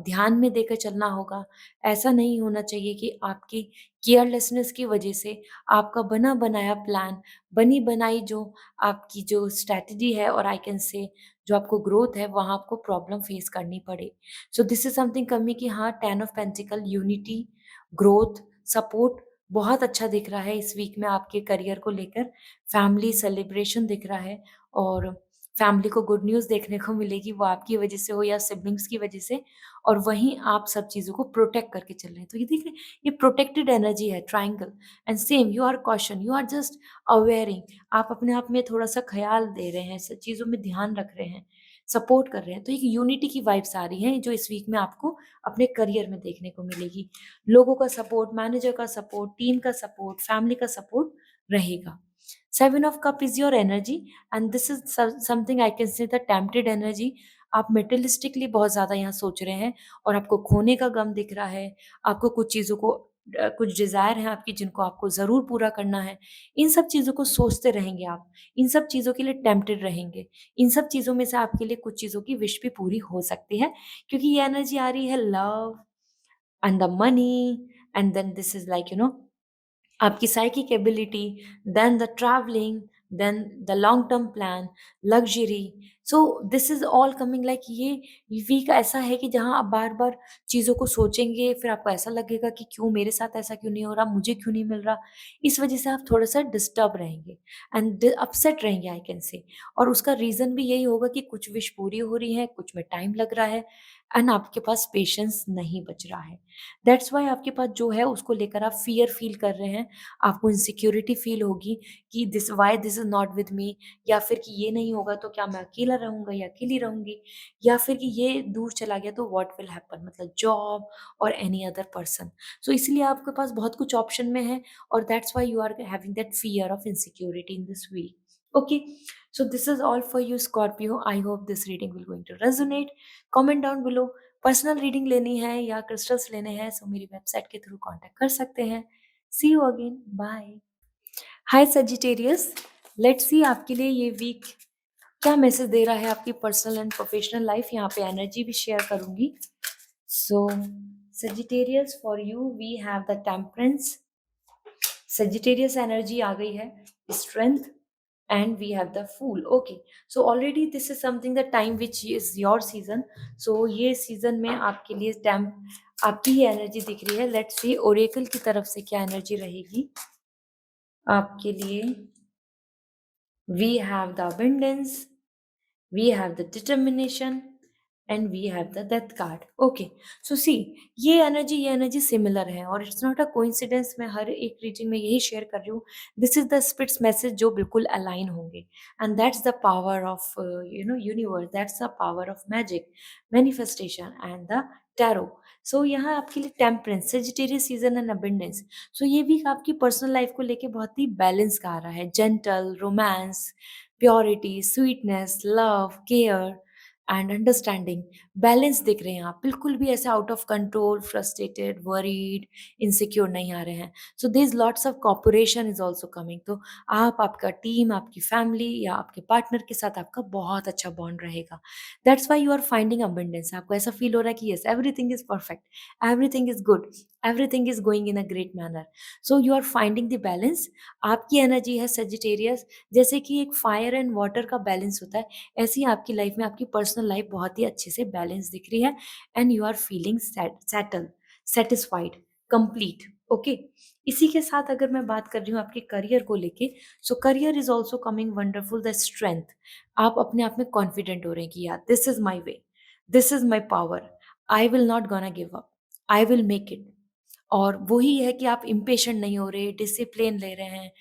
ध्यान में देकर चलना होगा। ऐसा नहीं होना चाहिए कि आपकी केयरलेसनेस की वजह से आपका बना-बनाया प्लान, बनी-बनाई जो आपकी जो स्ट्रैटेजी है और आई कैन से जो आपको ग्रोथ है, वहाँ आपको प्रॉब्लम फेस करनी पड़े। सो दिस इज़ समथिंग कमी कि हाँ, 10 of pentacle, unity, growth, support बहुत अच्छा दिख रहा है इस वीक में आपके करियर को लेकर। फैमिली सेलिब्रेशन दिख रहा है और फैमिली को गुड न्यूज़ देखने को मिलेगी, वो आपकी वजह से हो या सिबलिंग्स की वजह से, और वहीं आप सब चीज़ों को प्रोटेक्ट करके चल रहे हैं। तो ये देख रहे हैं, ये प्रोटेक्टेड एनर्जी है, triangle, and same you are caution, you are just awaring, आप अपने आप में थोड़ा-सा ख़्याल दे रहे हैं, सब चीज़ों में ध्यान रख रहे हैं, सपोर्ट कर रहे हैं। तो एक यूनिटी की वाइब्स आ रही हैं, जो इस वीक में आपको अपने करियर में देखने को मिलेगी। लोगों का सपोर्ट, मैनेजर का सपोर्ट, टीम का सपोर्ट, फैमिली का सपोर्ट रहेगा। Seven of cup is your energy and this is something I can से द टेम्प्टेड एनर्जी। आप मेटेरियलिस्टिकली बहुत ज़्यादा यहाँ सोच रहे हैं और आपको खोने का गम दिख रहा है। आपको कुछ चीज़ों को कुछ डिज़ायर हैं आपकी जिनको आपको ज़रूर पूरा करना है। इन सब चीज़ों को सोचते रहेंगे आप। इन सब चीज़ों के लिए टेम्प्टेड रहेंगे। इन सब चीज़ों में से आपके लिए कुछ चीज़ों की विश भी पूरी हो सकती है क्योंकि ये एनर्जी आ रही है love and the money and then this is like आपकी psychic ability, then the travelling, then the long term plan, luxury. So this is all coming like ये वीक ऐसा है कि जहाँ आप बार-बार चीज़ों को सोचेंगे, फिर आपको ऐसा लगेगा कि क्यों मेरे साथ ऐसा क्यों नहीं हो रहा, मुझे क्यों नहीं मिल रहा? इस वजह से आप थोड़ा-सा डिस्टर्ब रहेंगे एंड अपसेट रहेंगे आई कैन से। और उसका रीज़न भी यही होगा कि कुछ विश पूरी हो रही है, कुछ में टाइम लग रहा है एंड आपके पास पेशेंस नहीं बच रहा है। दैट्स व्हाई आपके पास जो है उसको लेकर आप फ़ियर फ़ील कर रहे हैं। आपको इनसिक्योरिटी फ़ील होगी कि this is not with me, या फिर कि ये नहीं होगा तो क्या मैं अकेला रहूँगा या अकेली रहूँगी, या फिर कि ये दूर चला गया तो व्हाट विल हैपन, मतलब जॉब और एनी अदर पर्सन। सो इसलिए आपके पास बहुत कुछ ऑप्शन में है और that's why you are having that fear of insecurity in this week. Okay, so this is all for you, Scorpio. I hope this reading will going to resonate. Comment down below. Personal reading लेनी है या crystals लेने हैं सो मेरी website के through contact कर सकते हैं। See you again, bye. Hi Sagittarius, let's see आपके लिए ये वीक क्या मैसेज दे रहा है आपकी पर्सनल एंड प्रोफेशनल लाइफ। यहाँ पे एनर्जी भी शेयर करूंगी। So Sagittarius, for you we have the temperance. Sagittarius energy आ गई है, strength, and we have the fool. Okay, so already this is something the time which is your season. So ये season में आपके लिए temp आपकी ही energy दिख रही है। लेट्स सी ओरेकल की तरफ से क्या एनर्जी रहेगी आपके लिए। We have the abundance, we have the determination and we have the death card. Okay, so see ये एनर्जी सिमिलर है और इट्स नॉट अ कोइंसिडेंस। मैं हर एक रीडिंग में यही शेयर कर रही हूँ। This is the spirits message जो बिल्कुल अलाइन होंगे and that's the power of universe, that's the power of magic, manifestation and the tarot. So यहाँ आपके लिए temperance, Sagittarius season and abundance. So ये वीक आपकी पर्सनल लाइफ को लेके बहुत ही बैलेंस का आ रहा है। Gentle, romance, purity, sweetness, love, care and understanding, balance दिख रहे हैं आप। बिल्कुल भी ऐसे out of control, frustrated, worried, insecure नहीं आ रहे हैं। So there is lots of cooperation is also coming. तो आप, आपका टीम, आपकी फैमिली या आपके पार्टनर के साथ आपका बहुत अच्छा बॉन्ड रहेगा। That's why you are finding abundance. आपको ऐसा फील हो रहा है कि yes everything is perfect, everything is good, everything is going in a great manner. So you are finding the balance. आपकी एनर्जी है सजिटेरियस। जैसे कि एक फायर एंड वाटर का बैलेंस होता है, ऐसे ही आपकी लाइफ में आपकी पर्सनल लाइफ बहुत ही अच्छे से बैलेंस दिख रही है and you are feeling settle, satisfied, complete. Okay, इसी के साथ अगर मैं बात कर रही हूँ आपके करियर को लेके, सो career is also coming wonderful, the strength. आप अपने आप में कॉन्फिडेंट हो रहे हैं कि यार this is my way, this is my power, I will not gonna give up, I will make it. और वही है कि आप इम्पेशेंट नहीं हो रहे, डिसिप्लिन ले रहे हैं,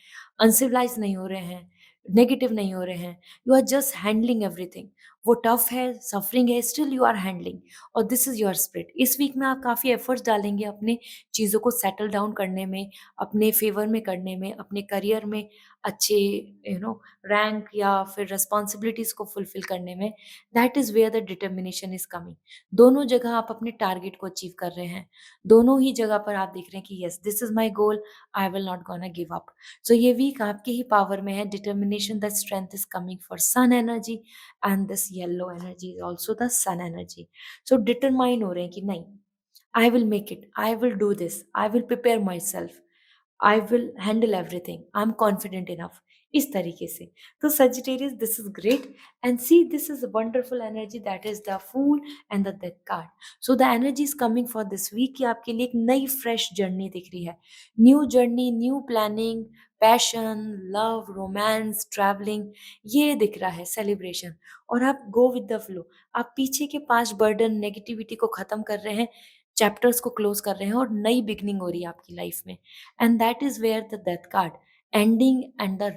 अनसिविलाइज नहीं हो रहे हैं, नेगेटिव नहीं हो रहे हैं। You are just handling everything. वो टफ है, सफरिंग है, स्टिल यू आर हैंडलिंग और दिस इज योर स्पिरिट। इस वीक में आप काफ़ी एफर्ट्स डालेंगे अपने चीज़ों को सेटल डाउन करने में, अपने फेवर में करने में, अपने करियर में अच्छे रैंक या फिर रिस्पॉन्सिबिलिटीज़ को फुलफिल करने में। That is where the determination is coming. दोनों जगह आप अपने टारगेट को अचीव कर रहे हैं। दोनों ही जगह पर आप देख रहे हैं कि yes this is my goal, I will not gonna give up. So ये वीक आपके ही पावर में है। Determination, the strength is coming for sun energy and this yellow energy is also the sun energy. So determine हो रहे हैं कि नहीं, I will make it, I will do this, I will prepare my self, I will handle everything, I am confident enough, इस तरीके से। तो Sagittarius, this is great and see this is wonderful energy, that is the fool and the death card. So the energy is coming for this week कि आपके लिए एक नई fresh journey दिख रही है। New journey, new planning, passion, love, romance, travelling, ये दिख रहा है, सेलिब्रेशन। और आप गो विद द फ्लो। आप पीछे के पास्ट बर्डन, नेगेटिविटी को खत्म कर रहे हैं, चैप्टर्स को क्लोज कर रहे हैं और नई बिगनिंग हो रही है आपकी लाइफ में। And that is where the death card, ending and the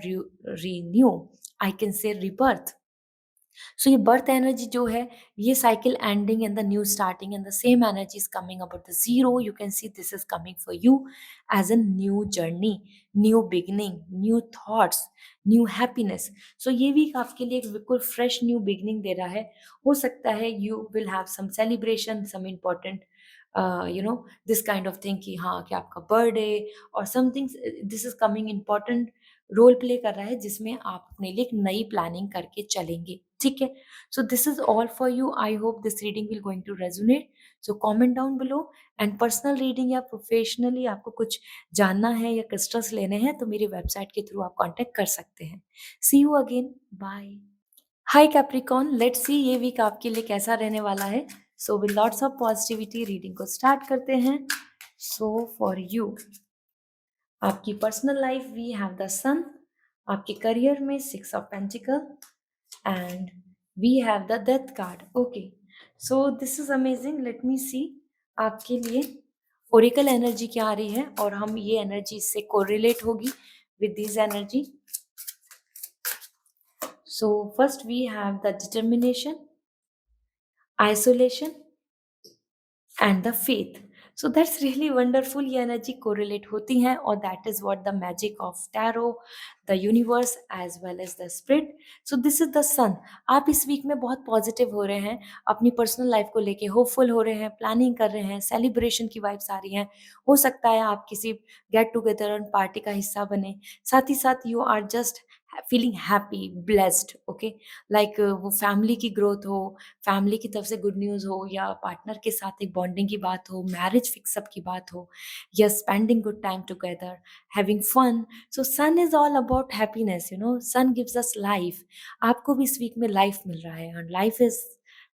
renew, I can say rebirth. सो ये बर्थ एनर्जी जो है, ये cycle ending and the new starting and the same energy is coming about the zero, you can see this is coming for you as a new journey, new beginning, new thoughts, new happiness. So ये week आपके लिए एक बिल्कुल fresh new beginning they रहा है। हो सकता है you will have some celebration, some important you know this kind of thing कि हाँ, कि आपका बर्थडे और something this is coming important role play कर रहा है, जिसमें आप अपने लिए एक नई प्लानिंग करके चलेंगे, ठीक है? So this is all for you. I hope this reading will going to resonate. So comment down below, and personal reading या प्रोफेशनली आपको कुछ जानना है या क्रिस्टल्स लेने हैं तो मेरी वेबसाइट के थ्रू आप कांटेक्ट कर सकते हैं। See you again. Bye. Hi Capricorn, let's see ये वीक आपके लिए कैसा रहने वाला है। So with lots of positivity reading को स्टार्ट करते हैं। सो फॉर यू, आपकी personal life we have the sun, आपके करियर में 6 of pentacle and we have the death card. Okay, so this is amazing. Let me see आपके लिए Oracle energy क्या आ रही है और हम ये एनर्जी इससे कोरिलेट होगी with this energy. So first we have the determination, isolation and the faith. So that's really wonderful. ये एनर्जी कोरिलेट होती हैं और that is what the magic of tarot, the universe as well as the spirit. So this is the sun. आप इस week में बहुत positive हो रहे हैं, अपनी पर्सनल लाइफ को लेके होपफुल हो रहे हैं, प्लानिंग कर रहे हैं, सेलिब्रेशन की वाइब्स आ रही हैं। हो सकता है आप किसी गेट टुगेदर और पार्टी का हिस्सा बने, साथ ही साथ you are just feeling happy, blessed, okay, like वो फैमिली की ग्रोथ हो, फैमिली की तरफ से गुड न्यूज़ हो या पार्टनर के साथ एक बॉन्डिंग की बात हो, मैरिज फिक्सअप की बात हो या spending good time together, having fun. So sun is all about happiness, you know, sun gives us life. आपको भी इस वीक में लाइफ मिल रहा है and life is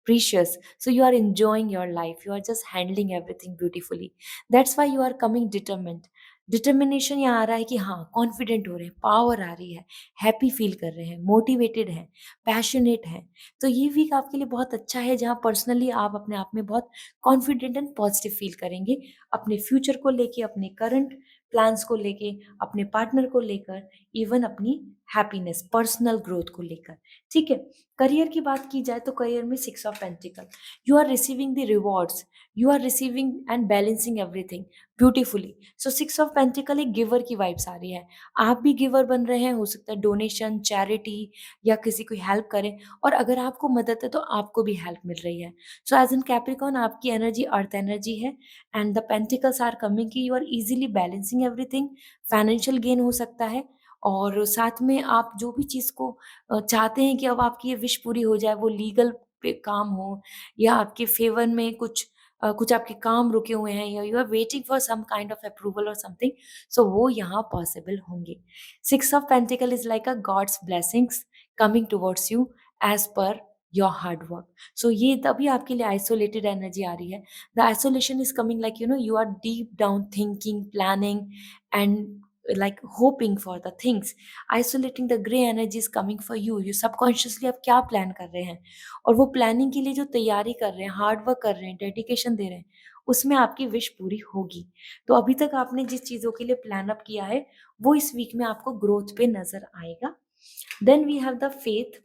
precious, so you are enjoying your life, you are just handling everything beautifully. That's why you are coming determined. Determination यहाँ आ रहा है कि हाँ, कॉन्फिडेंट हो रहे हैं, पावर आ रही है, हैप्पी फील कर रहे हैं, मोटिवेटेड हैं, पैशनेट हैं। तो ये वीक आपके लिए बहुत अच्छा है, जहाँ पर्सनली आप अपने आप में बहुत कॉन्फिडेंट एंड पॉजिटिव फील करेंगे, अपने फ्यूचर को लेके, अपने करंट प्लान्स को लेके, अपने पार्टनर को लेकर, इवन अपनी हैप्पीनेस, पर्सनल ग्रोथ को लेकर, ठीक है? करियर की बात की जाए तो करियर में 6 of pentacle, you are receiving the rewards, you are receiving and balancing everything beautifully. So 6 of pentacle एक गिवर की वाइब्स आ रही है। आप भी गिवर बन रहे हैं, हो सकता है डोनेशन, चैरिटी या किसी को हेल्प करें, और अगर आपको मदद है तो आपको भी हेल्प मिल रही है। सो एज एन कैप्रिकॉर्न आपकी एनर्जी अर्थ एनर्जी है and the pentacles are coming कि you are easily balancing everything. Financial gain हो सकता है और साथ में आप जो भी चीज़ को चाहते हैं कि अब आपकी ये विश पूरी हो जाए, वो लीगल पे काम हो या आपके फेवर में कुछ आपके काम रुके हुए हैं या you are waiting for some kind of approval और समथिंग, सो वो यहाँ पॉसिबल होंगे। 6 of pentacle is like a god's blessings coming towards you as per your hard work. So ये तभी आपके लिए आइसोलेटेड एनर्जी आ रही है। The isolation is coming like you know you are deep down thinking, planning and like hoping for the things. Isolating the gray energy is coming for you. You subconsciously आप क्या plan कर रहे हैं और वो प्लानिंग के लिए जो तैयारी कर रहे हैं, हार्ड वर्क कर रहे हैं, डेडिकेशन दे रहे हैं, उसमें आपकी विश पूरी होगी। तो अभी तक आपने जिस चीज़ों के लिए प्लान अप किया है वो इस वीक में आपको ग्रोथ पे नजर आएगा। Then we have the faith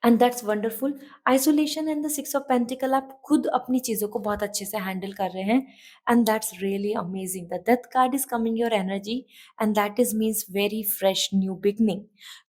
and that's wonderful. Isolation and the 6 of pentacle, आप खुद अपनी चीज़ों को बहुत अच्छे से हैंडल कर रहे हैं and that's really amazing. The death card is coming your energy and that is means very fresh new beginning.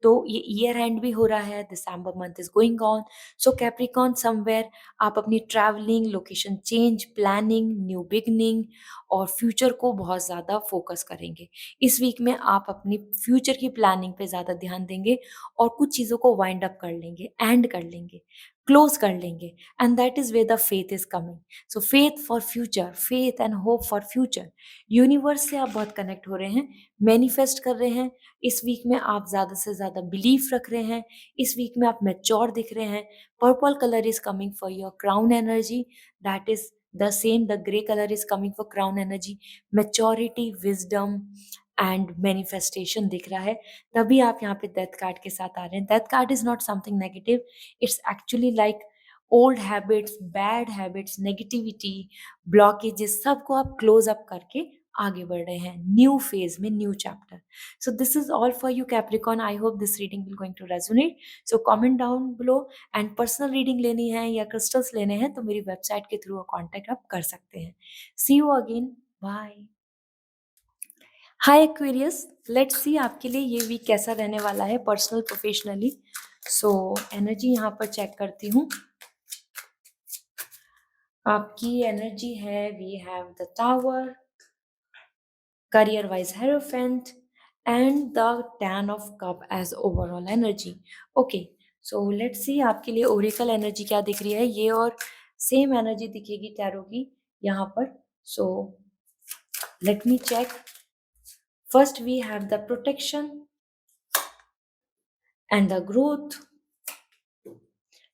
तो ये ईयर एंड भी हो रहा है, December month is going on, so Capricorn somewhere आप अपनी travelling, location change, planning, new beginning और future को बहुत ज़्यादा फोकस करेंगे। इस वीक में आप अपनी फ्यूचर की प्लानिंग पे ज़्यादा ध्यान देंगे और कुछ चीज़ों को वाइंड अप कर लेंगे, एंड कर लेंगे, क्लोज कर लेंगे and that is where the faith is coming. So faith for future, faith and hope for future. Universe से आप बहुत कनेक्ट हो रहे हैं, मैनिफेस्ट कर रहे हैं। इस वीक में आप ज़्यादा से ज़्यादा बिलीफ रख रहे हैं, इस वीक में आप मैच्योर दिख रहे हैं। Purple colour is coming for your crown energy, that is the same, the grey colour is coming for crown energy, maturity, wisdom and manifestation दिख रहा है। तभी आप यहाँ पे डेथ कार्ड के साथ आ रहे हैं। Death card is not something negative, it's actually like old habits, bad habits, negativity, blockages, सबको आप क्लोज अप करके आगे बढ़ रहे हैं न्यू फेज में, new chapter. So this is all for you Capricorn. I hope this reading will going to resonate. So comment down below. And personal reading लेनी है या क्रिस्टल्स लेने हैं तो मेरी वेबसाइट के थ्रू कॉन्टेक्ट आप कर सकते हैं. See you again. Bye. Hi Aquarius, let's see आपके लिए ये वीक कैसा रहने वाला है पर्सनल प्रोफेशनली. सो एनर्जी यहाँ पर चेक करती हूँ. आपकी एनर्जी है, we have the tower, career wise hierophant, and the 10 of cup as overall energy. Okay, so let's see आपके लिए ओरेकल एनर्जी क्या दिख रही है. ये और सेम एनर्जी दिखेगी टैरो की यहाँ पर. So let me check. First we have the protection and the growth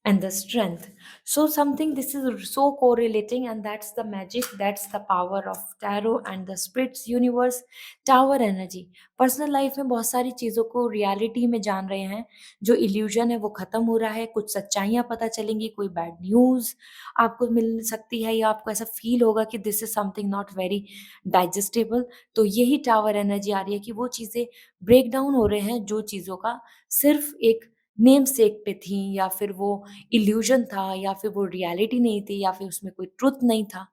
and the strength. So something, this is so correlating, and that's the magic, that's the power of tarot and the spirits universe. Tower energy personal life में बहुत सारी चीज़ों को reality में जान रहे हैं. जो इल्यूजन है वो ख़त्म हो रहा है, कुछ सच्चाइयाँ पता चलेंगी, कोई बैड न्यूज़ आपको मिल सकती है या आपको ऐसा फील होगा कि this is something not very digestible. तो यही टावर एनर्जी आ रही है कि वो चीज़ें ब्रेक डाउन हो रहे हैं जो चीज़ों का सिर्फ एक नेम सेक पे थी, या फिर वो इल्यूजन था, या फिर वो रियलिटी नहीं थी, या फिर उसमें कोई ट्रुथ नहीं था,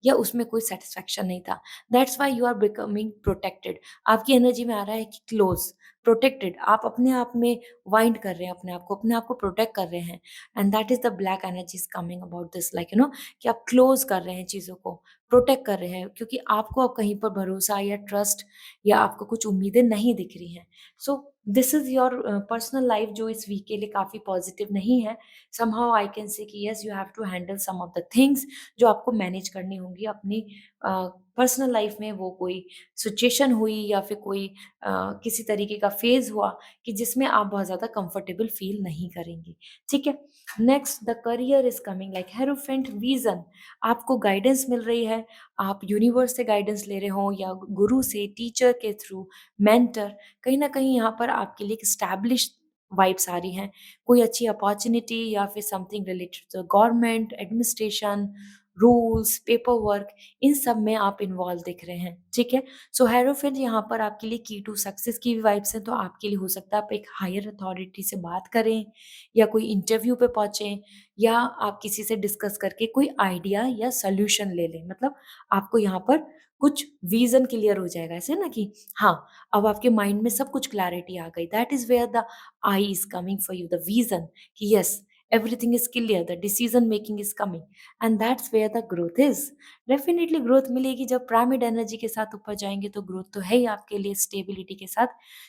या उसमें कोई सेटिस्फैक्शन नहीं था. That's why you are becoming protected. आपकी एनर्जी में आ रहा है कि क्लोज, प्रोटेक्टेड. आप अपने आप में वाइंड कर रहे हैं अपने आप को प्रोटेक्ट कर रहे हैं. And that is the black energy is coming about this, like you no, कि आप क्लोज कर रहे हैं चीज़ों को, प्रोटेक्ट कर रहे हैं, क्योंकि आपको अब कहीं पर भरोसा या ट्रस्ट या आपको कुछ उम्मीदें नहीं दिख रही हैं. So this is your personal life जो इस वीक के लिए काफ़ी पॉजिटिव नहीं है. समहाउ आई कैन से कि yes, you have to handle some of the things जो आपको मैनेज करनी होंगी अपनी पर्सनल लाइफ में. वो कोई सिचुएशन हुई या फिर कोई किसी तरीके का फेज हुआ कि जिसमें आप बहुत ज़्यादा कंफर्टेबल फील नहीं करेंगे. ठीक है. Next, the career is coming like hierophant vision. आपको गाइडेंस मिल रही है, आप यूनिवर्स से गाइडेंस ले रहे हो या गुरु से, टीचर के थ्रू, मेंटर. कहीं ना कहीं यहाँ पर आपके लिए एक स्टैब्लिश वाइब्स आ रही हैं. कोई अच्छी अपॉर्चुनिटी या फिर something related to government administration, rules, paper work, इन सब में आप इन्वॉल्व दिख रहे हैं. ठीक है. सो हेरोफेंट यहाँ पर आपके लिए की टू सक्सेस की भी वाइब्स हैं. तो आपके लिए हो सकता है आप एक हायर अथॉरिटी से बात करें, या कोई इंटरव्यू पे पहुंचे, या आप किसी से डिस्कस करके कोई आइडिया या सोल्यूशन ले लें. मतलब आपको यहाँ पर कुछ विजन क्लियर हो जाएगा, ऐसे ना कि हाँ, अब आपके माइंड में सब कुछ क्लैरिटी आ गई. That is where the eye is coming for you, the vision, कि yes, everything is clear, the decision making is coming. And that's where the growth is. Definitely growth मिलेगी. जब पिरामिड एनर्जी के साथ ऊपर जाएंगे तो ग्रोथ तो है ही आपके लिए, स्टेबिलिटी के साथ.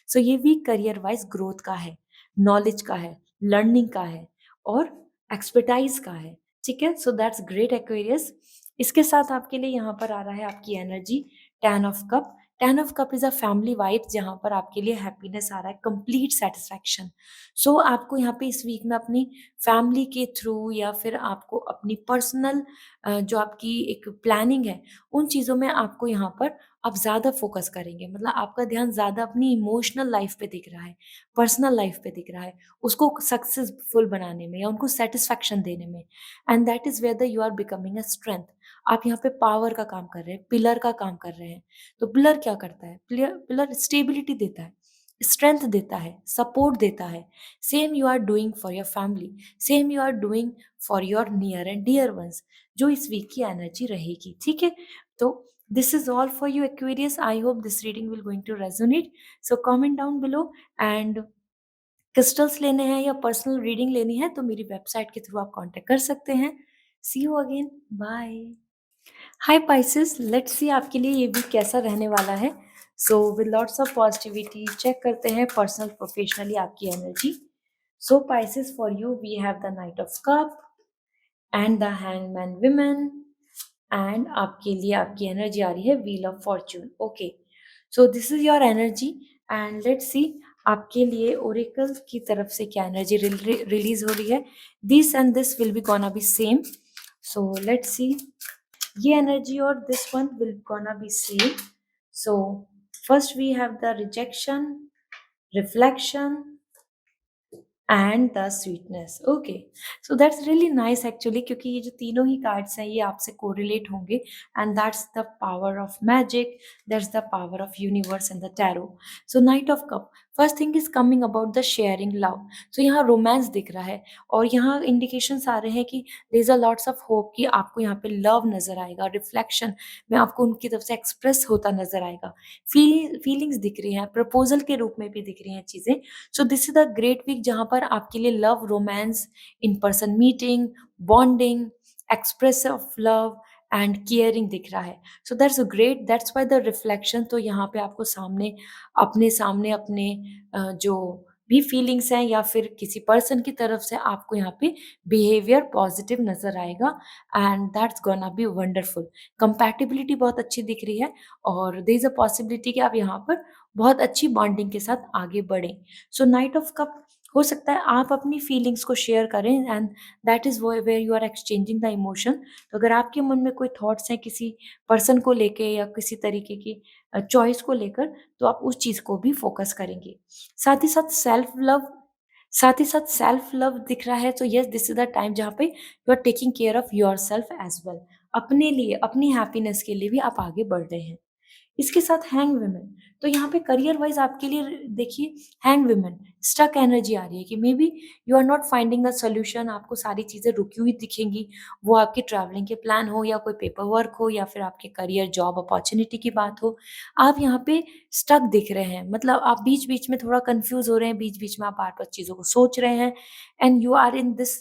सो ये वीक करियर वाइज ग्रोथ का है, नॉलेज का है, लर्निंग का है, और एक्सपर्टाइज का है. ठीक है. So that's great Aquarius. इसके साथ आपके लिए यहाँ पर आ रहा है आपकी energy, 10 of cup. 10 of cup is a family vibe, जहाँ पर आपके लिए हैप्पीनेस आ रहा है, कंप्लीट सेटिस्फैक्शन. सो आपको यहाँ पे इस वीक में अपनी फैमिली के थ्रू, या फिर आपको अपनी पर्सनल जो आपकी एक प्लानिंग है, उन चीज़ों में आपको यहाँ पर आप ज़्यादा फोकस करेंगे. मतलब आपका ध्यान ज़्यादा अपनी इमोशनल लाइफ पे दिख रहा है, पर्सनल लाइफ पे दिख रहा है, उसको सक्सेसफुल बनाने में या उनको सेटिस्फैक्शन देने में. And that is where the you are becoming a strength. आप यहाँ पे पावर का काम कर रहे हैं, पिलर का काम कर रहे हैं. तो पिलर क्या करता है? पिलर पिलर स्टेबिलिटी देता है, स्ट्रेंथ देता है, सपोर्ट देता है. Same you are doing for your family, same you are doing for your near and dear ones, जो इस वीक की एनर्जी रहेगी. ठीक है. तो this is all for you Aquarius. I hope this reading will going to resonate. So comment down below. And crystals लेने हैं या पर्सनल रीडिंग लेनी है तो मेरी वेबसाइट के थ्रू आप कांटेक्ट कर सकते हैं. See you again. Bye. Hi Pisces, let's see आपके लिए ये वीक कैसा रहने वाला है. So with lots of positivity check करते हैं पर्सनल प्रोफेशनली आपकी energy. So Pisces, for you we have the knight of cup and the hangman women. And आपके लिए आपकी एनर्जी आ रही है wheel of fortune. Okay. So this is your energy. And let's see आपके लिए Oracle की तरफ से क्या एनर्जी रिलीज हो रही है. This and this will be gonna be same. So let's see. ये एनर्जी और this one will gonna be same. So first we have the rejection, reflection, and the sweetness. Okay, so that's really nice actually, क्योंकि ये जो तीनों ही cards हैं ये आपसे correlate होंगे, and that's the power of magic, that's the power of universe and the tarot. So knight of cup, first thing is coming about the sharing love. So यहाँ romance दिख रहा है, और यहाँ इंडिकेशंस आ रहे हैं कि there is a lots of hope कि आपको यहाँ पे लव नजर आएगा, रिफ्लेक्शन में आपको उनकी तरफ से एक्सप्रेस होता नजर आएगा, फीलिंग्स दिख रही हैं, प्रपोजल के रूप में भी दिख रही हैं चीजें। So this is the great week जहाँ पर आपके लिए love, romance, in person meeting, bonding, express of love and caring दिख रहा है। So that's great, that's why the reflection. तो यहाँ पे आपको सामने अपने जो भी फीलिंग्स हैं या फिर किसी पर्सन की तरफ से आपको यहाँ पे बिहेवियर पॉजिटिव नजर आएगा, and that's gonna be wonderful. Compatibility बहुत अच्छी दिख रही है, और देयर इज अ पॉसिबिलिटी कि आप यहाँ पर बहुत अच्छी बॉन्डिंग के साथ आगे बढ़ें। सो नाइट ऑफ कप, हो सकता है आप अपनी फीलिंग्स को शेयर करें, and that is where you are exchanging the emotion. तो अगर आपके मन में कोई थॉट्स हैं किसी पर्सन को लेके या किसी तरीके की चॉइस को लेकर, तो आप उस चीज को भी फोकस करेंगे। साथ ही साथ सेल्फ लव दिख रहा है। तो yes, this is the time जहाँ पे you are taking care of yourself as well. अपने लिए, अपनी हैप्पीनेस के लिए भी आप आगे बढ़ रहे हैं। इसके साथ हैंग वुमेन, तो यहाँ पे करियर वाइज आपके लिए देखिए, हैंग वुमेन स्टक एनर्जी आ रही है कि maybe you are not finding the solution, आपको सारी चीजें रुकी हुई दिखेंगी। वो आपकी ट्रैवलिंग के प्लान हो, या कोई पेपर वर्क हो, या फिर आपके करियर जॉब अपॉर्चुनिटी की बात हो, आप यहाँ पे स्टक दिख रहे हैं। मतलब आप बीच बीच में थोड़ा कंफ्यूज हो रहे हैं, बीच बीच में आप बार बार चीजों को सोच रहे हैं, and you are in this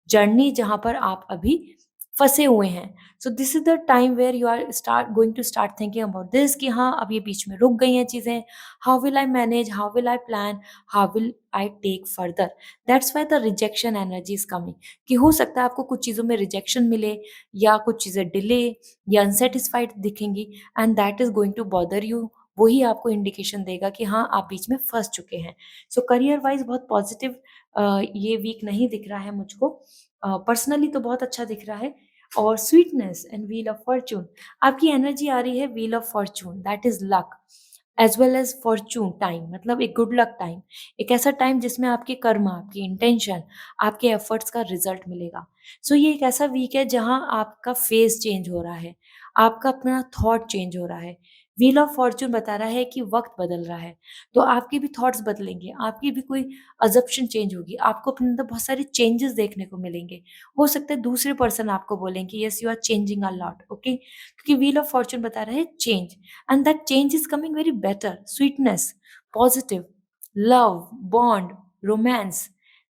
journey जहाँ पर आप अभी फंसे हुए हैं। So this is the time where you are start thinking about this, कि हाँ अब ये बीच में रुक गई हैं चीजें, how will I manage, how will I plan, how will I take further. That's why the rejection energy is coming, कि हो सकता है आपको कुछ चीजों में रिजेक्शन मिले, या कुछ चीजें डिले या अनसेटिस्फाइड दिखेंगी, and that is going to bother you. वही आपको इंडिकेशन देगा कि हाँ आप बीच में फंस चुके हैं। सो करियर वाइज बहुत पॉजिटिव ये वीक नहीं दिख रहा है मुझको। पर्सनली तो बहुत अच्छा दिख रहा है। और sweetness and wheel of fortune, आपकी एनर्जी आ रही है wheel of fortune, that is luck as well as fortune time, मतलब एक गुड लक टाइम, एक ऐसा टाइम जिसमें आपके कर्म, आपकी इंटेंशन, आपके एफर्ट्स का रिजल्ट मिलेगा। सो ये एक ऐसा वीक है जहां आपका फेस चेंज हो रहा है, आपका अपना थॉट चेंज हो रहा है। व्हील ऑफ फॉर्चून बता रहा है कि वक्त बदल रहा है, तो आपके भी थॉट्स बदलेंगे, आपकी भी कोई अजप्शन चेंज होगी, आपको अपने अंदर बहुत सारे चेंजेस देखने को मिलेंगे। हो सकता है दूसरे पर्सन आपको बोलेंगे yes you are changing a lot, okay, क्योंकि व्हील ऑफ फॉर्चून बता रहा है change, and that change is coming very better, sweetness, positive, love, bond, romance,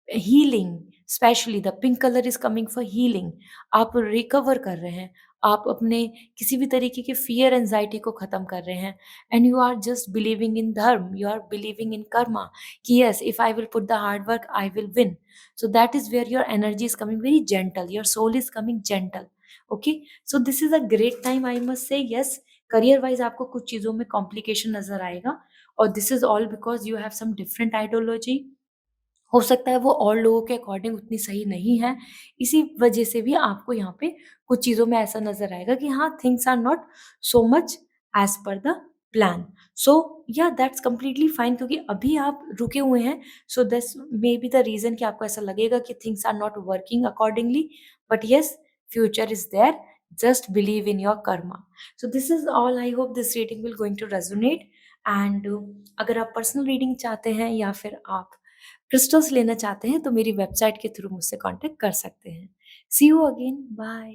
healing, specially the pink colour is coming for healing. आप recover कर रहे हैं, आप अपने किसी भी तरीके के फियर एंजाइटी को खत्म कर रहे हैं, and you are just believing in dharma, you are believing in karma, कि yes if I will put the hard work I will win. So that is where your energy is coming very gentle, your soul is coming gentle, okay, so this is a great time, I must say. Yes, career wise आपको कुछ चीजों में complication नजर आएगा, और this is all because you have some different ideology। हो सकता है वो और लोगों के अकॉर्डिंग उतनी सही नहीं है, इसी वजह से भी आपको यहाँ पे कुछ चीज़ों में ऐसा नज़र आएगा कि हाँ things are not so much as per the plan. So yeah that's completely fine, क्योंकि अभी आप रुके हुए हैं। So this may be the reason कि आपको ऐसा लगेगा कि things are not working accordingly, but yes future is there, just believe in your karma. So this is all, I hope this reading will going to resonate. And अगर आप personal reading चाहते हैं या फिर आप क्रिस्टल्स लेना चाहते हैं, तो मेरी वेबसाइट के थ्रू मुझसे कांटेक्ट कर सकते हैं। See you again, bye.